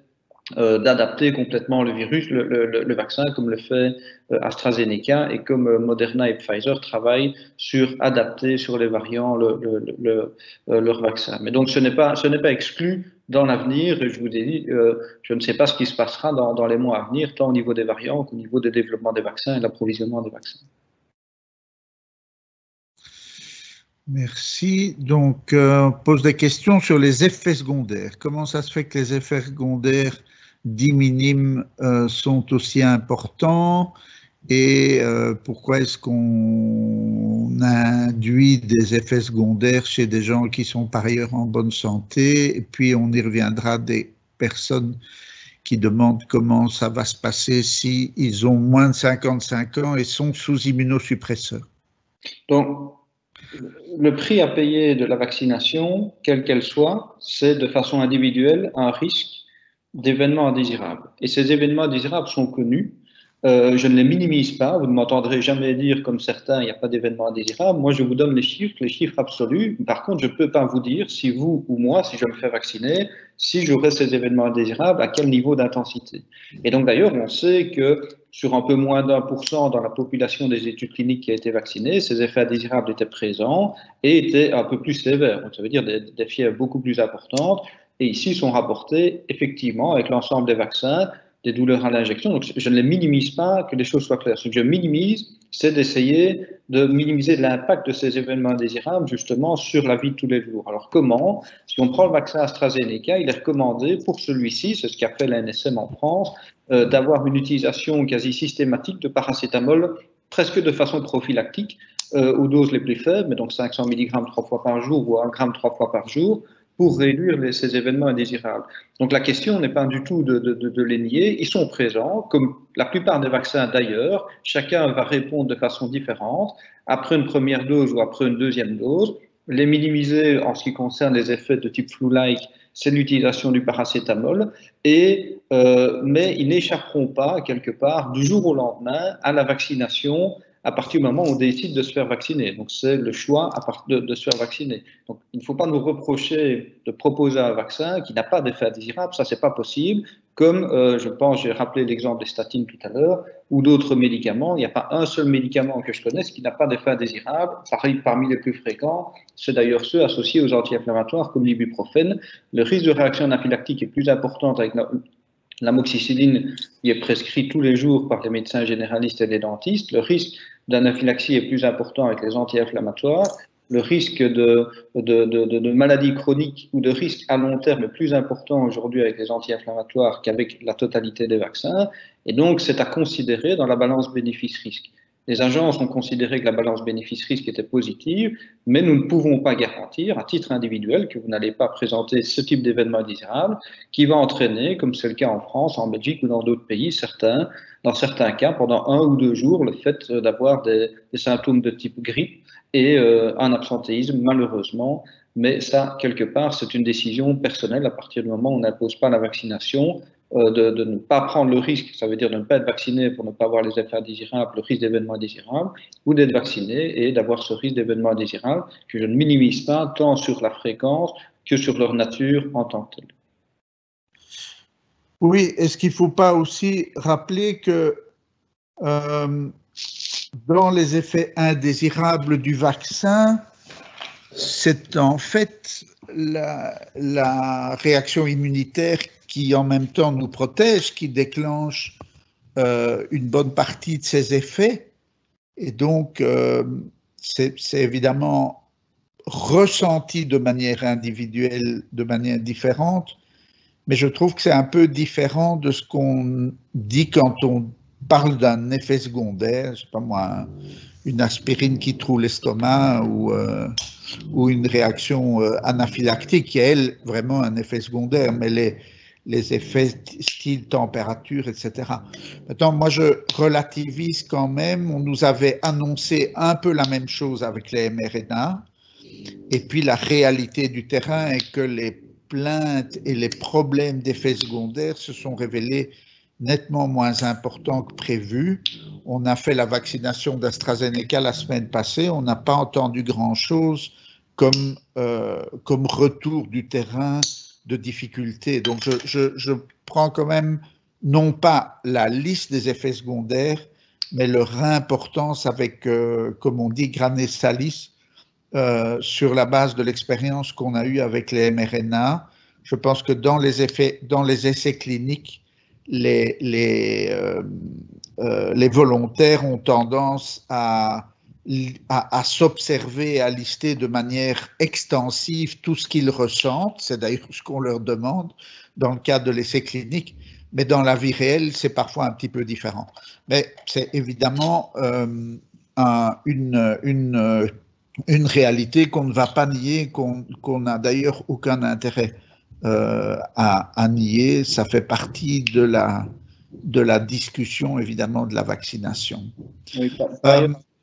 d'adapter complètement le virus, le vaccin, comme le fait AstraZeneca et comme Moderna et Pfizer travaillent sur adapter sur les variants leur vaccin. Mais donc ce n'est pas exclu dans l'avenir, et je vous ai dit, je ne sais pas ce qui se passera dans les mois à venir, tant au niveau des variants qu'au niveau des développements des vaccins et de l'approvisionnement des vaccins. Merci. Donc, on pose des questions sur les effets secondaires. Comment ça se fait que les effets secondaires dits minimes sont aussi importants et pourquoi est-ce qu'on induit des effets secondaires chez des gens qui sont par ailleurs en bonne santé? Et puis, on y reviendra des personnes qui demandent comment ça va se passer s'ils ont moins de 55 ans et sont sous immunosuppresseurs. Donc, le prix à payer de la vaccination, quelle qu'elle soit, c'est de façon individuelle un risque d'événements indésirables. Et ces événements indésirables sont connus. Je ne les minimise pas. Vous ne m'entendrez jamais dire, comme certains, il n'y a pas d'événements indésirables. Moi, je vous donne les chiffres absolus. Par contre, je ne peux pas vous dire si vous ou moi, si je me fais vacciner, si j'aurai ces événements indésirables, à quel niveau d'intensité. Et donc, d'ailleurs, on sait que sur un peu moins d'1% dans la population des études cliniques qui a été vaccinée, ces effets indésirables étaient présents et étaient un peu plus sévères. Donc, ça veut dire des fièvres beaucoup plus importantes. Et ici, sont rapportés, effectivement, avec l'ensemble des vaccins, des douleurs à l'injection. Donc, je ne les minimise pas, que les choses soient claires. Ce que je minimise, c'est d'essayer de minimiser l'impact de ces événements indésirables, justement, sur la vie de tous les jours. Alors, comment? Si on prend le vaccin AstraZeneca, il est recommandé pour celui-ci, c'est ce qu'a fait l'ANSM en France, d'avoir une utilisation quasi systématique de paracétamol, presque de façon prophylactique, aux doses les plus faibles, mais donc 500 mg 3 fois par jour ou 1 gramme 3 fois par jour, pour réduire ces événements indésirables. Donc la question n'est pas du tout de les nier, ils sont présents, comme la plupart des vaccins d'ailleurs, chacun va répondre de façon différente, après une première dose ou après une deuxième dose. Les minimiser en ce qui concerne les effets de type flu-like, c'est l'utilisation du paracétamol, mais ils n'échapperont pas, quelque part, du jour au lendemain, à la vaccination, à partir du moment où on décide de se faire vacciner. Donc, c'est le choix de se faire vacciner. Donc, il ne faut pas nous reprocher de proposer un vaccin qui n'a pas d'effet indésirable. Ça, c'est pas possible. Comme, je pense, j'ai rappelé l'exemple des statines tout à l'heure, ou d'autres médicaments. Il n'y a pas un seul médicament que je connaisse qui n'a pas d'effet indésirable. Parmi les plus fréquents, c'est d'ailleurs ceux associés aux anti-inflammatoires comme l'ibuprofène. Le risque de réaction anaphylactique est plus important avec l'amoxicilline qui est prescrite tous les jours par les médecins généralistes et les dentistes. Le risque d'anaphylaxie est plus important avec les anti-inflammatoires. le risque de maladies chroniques ou de risques à long terme est plus important aujourd'hui avec les anti-inflammatoires qu'avec la totalité des vaccins. Et donc, c'est à considérer dans la balance bénéfice-risque. Les agences ont considéré que la balance bénéfice-risque était positive, mais nous ne pouvons pas garantir, à titre individuel, que vous n'allez pas présenter ce type d'événement indésirable qui va entraîner, comme c'est le cas en France, en Belgique ou dans d'autres pays, dans certains cas, pendant 1 ou 2 jours, le fait d'avoir des symptômes de type grippe et un absentéisme, malheureusement. Mais ça, quelque part, c'est une décision personnelle à partir du moment où on n'impose pas la vaccination. De ne pas prendre le risque, ça veut dire de ne pas être vacciné pour ne pas avoir les effets indésirables, le risque d'événements indésirables, ou d'être vacciné et d'avoir ce risque d'événements indésirables que je ne minimise pas tant sur la fréquence que sur leur nature en tant que telle. Oui, est-ce qu'il ne faut pas aussi rappeler que dans les effets indésirables du vaccin, c'est en fait la réaction immunitaire qui en même temps nous protège, qui déclenche une bonne partie de ces effets. Et donc, c'est évidemment ressenti de manière individuelle, de manière différente, mais je trouve que c'est un peu différent de ce qu'on dit quand on parle d'un effet secondaire, je ne sais pas moi, une aspirine qui trouve l'estomac ou une réaction anaphylactique qui est, elle, vraiment un effet secondaire, mais les effets style température, etc. Maintenant, moi, je relativise quand même. On nous avait annoncé un peu la même chose avec les mRNA, et puis la réalité du terrain est que les plaintes et les problèmes d'effets secondaires se sont révélés nettement moins importants que prévu. On a fait la vaccination d'AstraZeneca la semaine passée, on n'a pas entendu grand-chose comme retour du terrain de difficultés. Donc je prends quand même non pas la liste des effets secondaires, mais leur importance avec, comme on dit, grané salis, sur la base de l'expérience qu'on a eue avec les mRNA. Je pense que dans les essais cliniques, les volontaires ont tendance à s'observer, à lister de manière extensive tout ce qu'ils ressentent. C'est d'ailleurs ce qu'on leur demande dans le cadre de l'essai clinique, mais dans la vie réelle, c'est parfois un petit peu différent. Mais c'est évidemment une réalité qu'on ne va pas nier, qu'on n'a d'ailleurs aucun intérêt à nier. Ça fait partie de la discussion, évidemment, de la vaccination. Oui,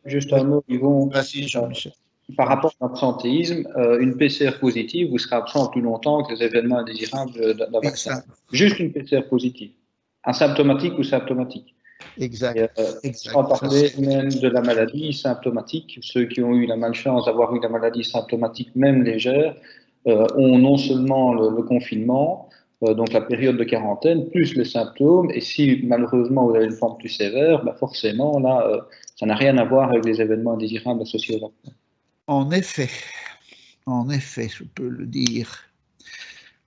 juste un mot, Yvon. Vas-y, Jean-Michel. Par rapport à l'absentéisme, une PCR positive, vous serez absent plus longtemps que les événements indésirables d'un vaccin. Juste une PCR positive, asymptomatique ou symptomatique. Exact. Sans parler même de la maladie symptomatique, ceux qui ont eu la malchance d'avoir eu la maladie symptomatique, même légère, ont non seulement le confinement, donc la période de quarantaine, plus les symptômes, et si malheureusement vous avez une forme plus sévère, bah forcément là, ça n'a rien à voir avec les événements indésirables associés au vaccin. En effet, je peux le dire.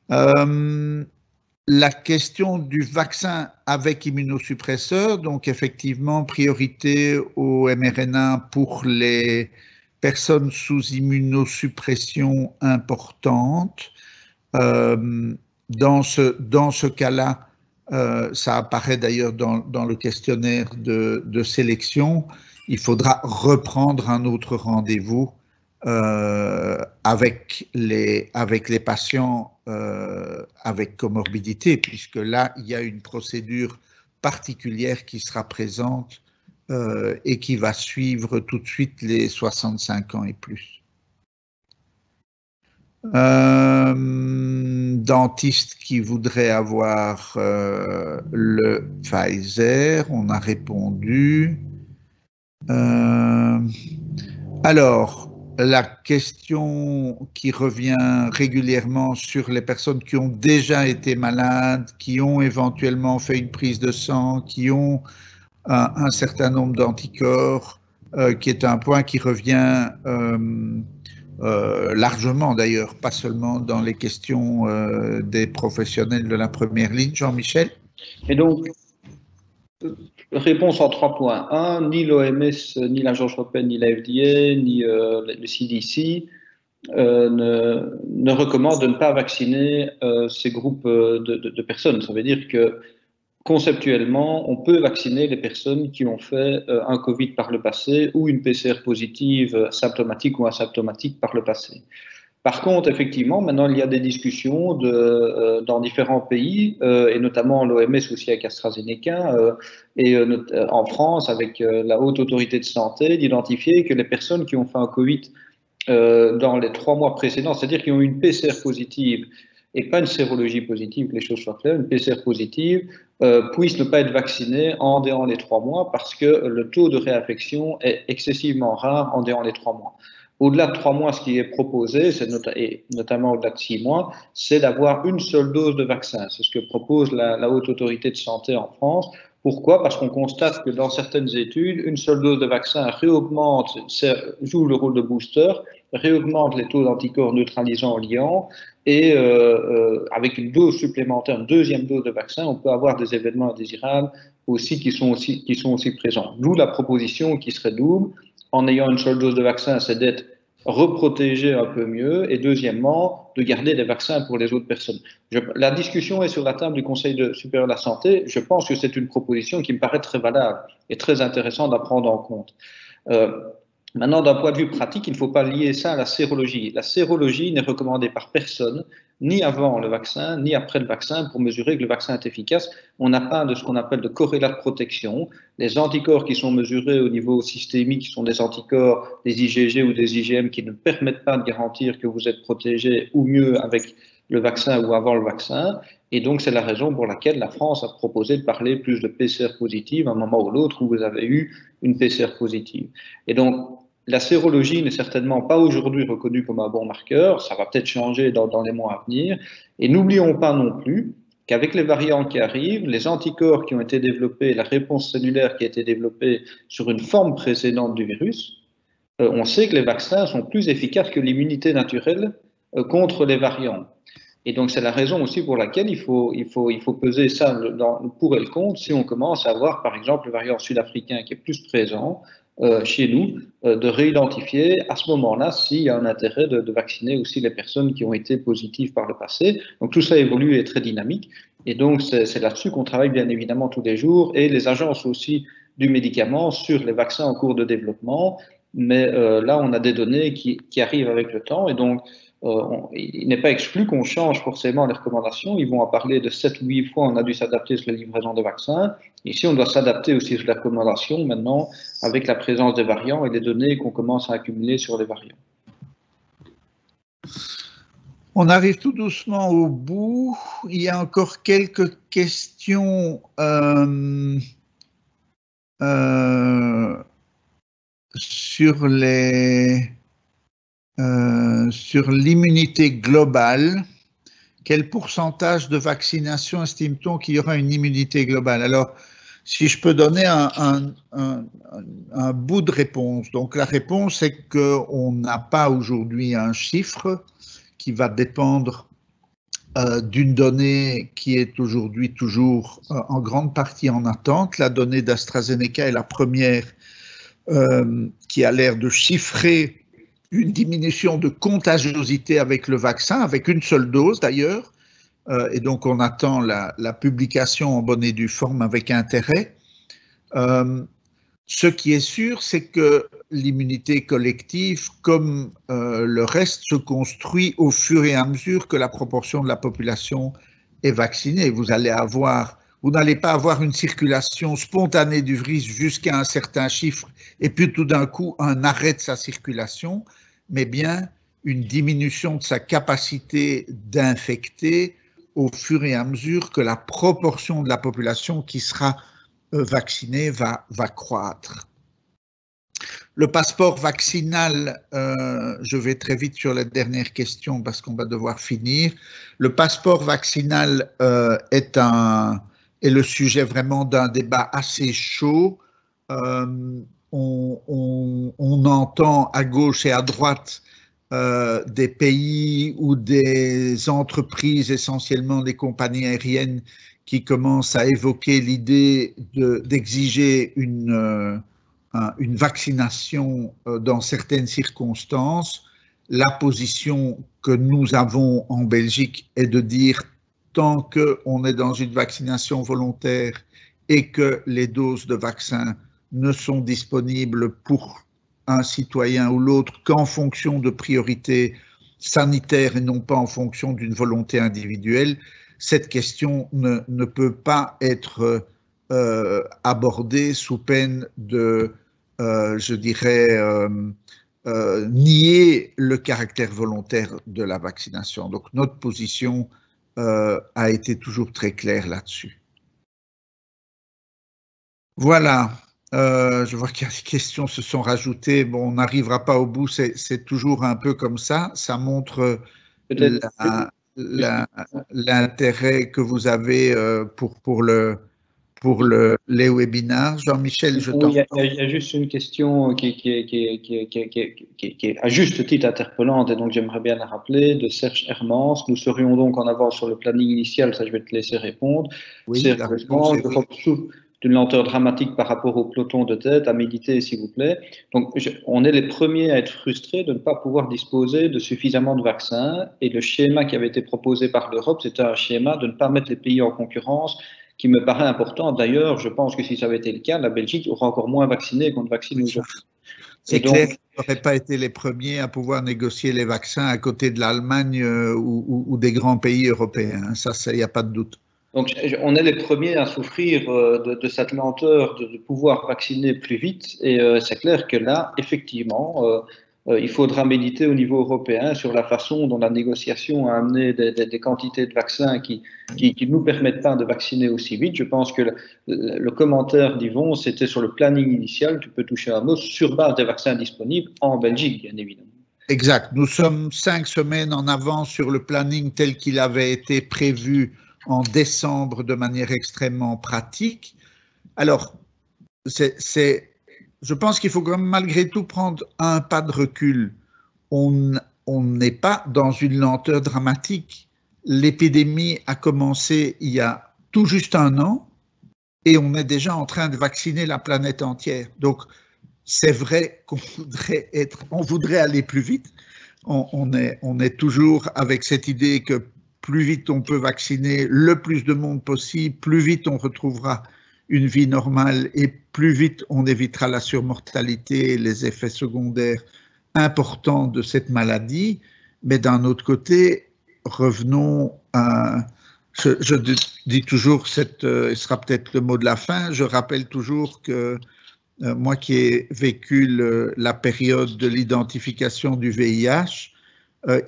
La question du vaccin avec immunosuppresseur, donc effectivement priorité au mRNA pour les personnes sous immunosuppression importante. Dans ce cas-là, ça apparaît d'ailleurs dans le questionnaire de sélection, il faudra reprendre un autre rendez-vous avec les patients avec comorbidité, puisque là, il y a une procédure particulière qui sera présente et qui va suivre tout de suite les 65 ans et plus. Dentiste qui voudrait avoir le Pfizer, on a répondu. Alors, la question qui revient régulièrement sur les personnes qui ont déjà été malades, qui ont éventuellement fait une prise de sang, qui ont un certain nombre d'anticorps, qui est un point qui revient largement d'ailleurs, pas seulement dans les questions des professionnels de la première ligne. Jean-Michel ? Et donc, Réponse en 3 points. 1, ni l'OMS, ni l'Agence européenne, ni la FDA, ni le CDC ne recommandent de ne pas vacciner ces groupes de personnes. Ça veut dire que conceptuellement, on peut vacciner les personnes qui ont fait un Covid par le passé ou une PCR positive symptomatique ou asymptomatique par le passé. Par contre, effectivement, maintenant, il y a des discussions dans différents pays, et notamment l'OMS aussi avec AstraZeneca, et en France avec la Haute Autorité de Santé, d'identifier que les personnes qui ont fait un Covid dans les 3 mois précédents, c'est-à-dire qui ont eu une PCR positive et pas une sérologie positive, que les choses soient claires, une PCR positive, puissent ne pas être vaccinées en dehors les 3 mois parce que le taux de réinfection est excessivement rare en dehors les 3 mois. Au-delà de 3 mois, ce qui est proposé, et notamment au-delà de 6 mois, c'est d'avoir une seule dose de vaccin. C'est ce que propose la Haute Autorité de Santé en France. Pourquoi? Parce qu'on constate que dans certaines études, une seule dose de vaccin joue le rôle de booster, réaugmente les taux d'anticorps neutralisants liants, et avec une dose supplémentaire, une deuxième dose de vaccin, on peut avoir des événements indésirables aussi qui sont aussi présents. D'où la proposition qui serait double. En ayant une seule dose de vaccin, c'est d'être reprotégé un peu mieux, et deuxièmement, de garder des vaccins pour les autres personnes. La discussion est sur la table du Conseil supérieur de la santé. Je pense que c'est une proposition qui me paraît très valable et très intéressante à prendre en compte. Maintenant, d'un point de vue pratique, il ne faut pas lier ça à la sérologie. La sérologie n'est recommandée par personne, ni avant le vaccin, ni après le vaccin, pour mesurer que le vaccin est efficace. On n'a pas de ce qu'on appelle de corrélat de protection. Les anticorps qui sont mesurés au niveau systémique sont des anticorps, des IgG ou des IgM qui ne permettent pas de garantir que vous êtes protégé ou mieux avec le vaccin ou avant le vaccin. Et donc, c'est la raison pour laquelle la France a proposé de parler plus de PCR positive à un moment ou l'autre où vous avez eu une PCR positive. Et donc, la sérologie n'est certainement pas aujourd'hui reconnue comme un bon marqueur. Ça va peut-être changer dans les mois à venir. Et n'oublions pas non plus qu'avec les variants qui arrivent, les anticorps qui ont été développés, la réponse cellulaire qui a été développée sur une forme précédente du virus, on sait que les vaccins sont plus efficaces que l'immunité naturelle contre les variants. Et donc, c'est la raison aussi pour laquelle il faut peser ça dans le pour et le contre si on commence à avoir, par exemple, le variant sud-africain qui est plus présent chez nous, de réidentifier à ce moment-là s'il y a un intérêt de vacciner aussi les personnes qui ont été positives par le passé. Donc, tout ça évolue et est très dynamique. Et donc, c'est là-dessus qu'on travaille bien évidemment tous les jours, et les agences aussi du médicament sur les vaccins en cours de développement. Mais là, on a des données qui arrivent avec le temps, et donc, il n'est pas exclu qu'on change forcément les recommandations. Ils vont en parler de 7 ou 8 fois, on a dû s'adapter sur la livraison de vaccins. Ici, on doit s'adapter aussi sur la recommandation maintenant avec la présence des variants et des données qu'on commence à accumuler sur les variants. On arrive tout doucement au bout. Il y a encore quelques questions sur l'immunité globale. Quel pourcentage de vaccination estime-t-on qu'il y aura une immunité globale? Alors, si je peux donner un bout de réponse. Donc, la réponse est qu'on n'a pas aujourd'hui un chiffre qui va dépendre d'une donnée qui est aujourd'hui toujours en grande partie en attente. La donnée d'AstraZeneca est la première qui a l'air de chiffrer une diminution de contagiosité avec le vaccin, avec une seule dose d'ailleurs, et donc on attend la publication en bonne et due forme avec intérêt. Ce qui est sûr, c'est que l'immunité collective, comme le reste, se construit au fur et à mesure que la proportion de la population est vaccinée. Vous n'allez pas avoir une circulation spontanée du virus jusqu'à un certain chiffre et puis tout d'un coup un arrêt de sa circulation, mais bien une diminution de sa capacité d'infecter au fur et à mesure que la proportion de la population qui sera vaccinée va croître. Le passeport vaccinal, je vais très vite sur la dernière question parce qu'on va devoir finir. Le passeport vaccinal est le sujet vraiment d'un débat assez chaud. On entend à gauche et à droite des pays ou des entreprises, essentiellement des compagnies aériennes, qui commence à évoquer l'idée d'exiger une vaccination dans certaines circonstances. La position que nous avons en Belgique est de dire tant qu'on est dans une vaccination volontaire et que les doses de vaccin ne sont disponibles pour un citoyen ou l'autre qu'en fonction de priorités sanitaires et non pas en fonction d'une volonté individuelle, cette question ne peut pas être abordée sous peine de, je dirais, nier le caractère volontaire de la vaccination. Donc notre position a été toujours très claire là-dessus. Voilà. Je vois qu'il y a des questions se sont rajoutées. Bon, on n'arrivera pas au bout, c'est toujours un peu comme ça. Ça montre l'intérêt que vous avez pour les webinaires. Jean-Michel, je t'en prie. Il y a juste une question qui est à juste titre interpellante, et donc j'aimerais bien la rappeler, de Serge Hermans. Nous serions donc en avance sur le planning initial, ça je vais te laisser répondre. Oui, sérieusement, je souffre d'une lenteur dramatique par rapport au peloton de tête, à méditer s'il vous plaît. Donc on est les premiers à être frustrés de ne pas pouvoir disposer de suffisamment de vaccins, et le schéma qui avait été proposé par l'Europe, c'était un schéma de ne pas mettre les pays en concurrence, qui me paraît important. D'ailleurs, je pense que si ça avait été le cas, la Belgique aurait encore moins vacciné qu'on ne vaccine aujourd'hui. C'est clair qu'ils n'auraient pas été les premiers à pouvoir négocier les vaccins à côté de l'Allemagne ou des grands pays européens. Ça, il n'y a pas de doute. Donc, on est les premiers à souffrir de cette lenteur de pouvoir vacciner plus vite. Et c'est clair que là, effectivement, il faudra méditer au niveau européen sur la façon dont la négociation a amené des quantités de vaccins qui ne nous permettent pas de vacciner aussi vite. Je pense que le commentaire d'Yvon, c'était sur le planning initial, tu peux toucher un mot, sur base des vaccins disponibles en Belgique, bien évidemment. Exact. Nous sommes 5 semaines en avance sur le planning tel qu'il avait été prévu en décembre de manière extrêmement pratique. Alors, je pense qu'il faut quand même malgré tout prendre un pas de recul. On n'est pas dans une lenteur dramatique. L'épidémie a commencé il y a tout juste 1 an et on est déjà en train de vacciner la planète entière. Donc, c'est vrai qu'on voudrait aller plus vite. On est toujours avec cette idée que plus vite on peut vacciner le plus de monde possible, plus vite on retrouvera une vie normale et plus vite on évitera la surmortalité et les effets secondaires importants de cette maladie. Mais d'un autre côté, revenons à... Je dis toujours, ce sera peut-être le mot de la fin, je rappelle toujours que moi qui ai vécu la période de l'identification du VIH,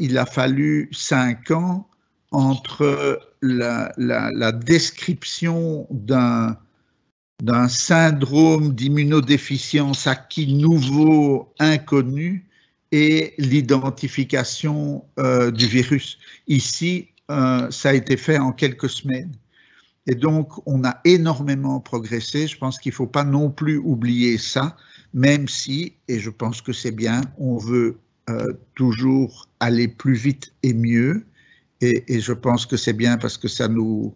il a fallu 5 ans entre la description d'un syndrome d'immunodéficience acquis nouveau, inconnu, et l'identification du virus. Ici, ça a été fait en quelques semaines. Et donc, on a énormément progressé. Je pense qu'il ne faut pas non plus oublier ça, même si, et je pense que c'est bien, on veut toujours aller plus vite et mieux. Et je pense que c'est bien parce que ça nous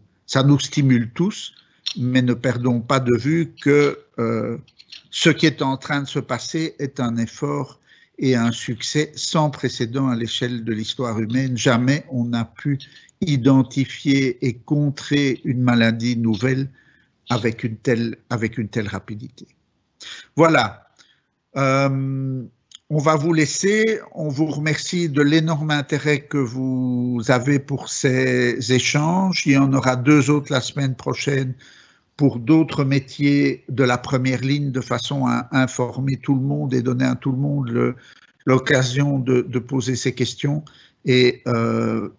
stimule tous, mais ne perdons pas de vue que ce qui est en train de se passer est un effort et un succès sans précédent à l'échelle de l'histoire humaine. Jamais on n'a pu identifier et contrer une maladie nouvelle avec une telle rapidité. Voilà. On va vous laisser. On vous remercie de l'énorme intérêt que vous avez pour ces échanges. Il y en aura 2 autres la semaine prochaine pour d'autres métiers de la première ligne de façon à informer tout le monde et donner à tout le monde l'occasion de poser ces questions. Et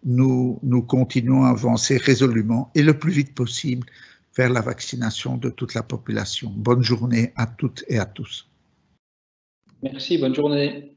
nous continuons à avancer résolument et le plus vite possible vers la vaccination de toute la population. Bonne journée à toutes et à tous. Merci, bonne journée.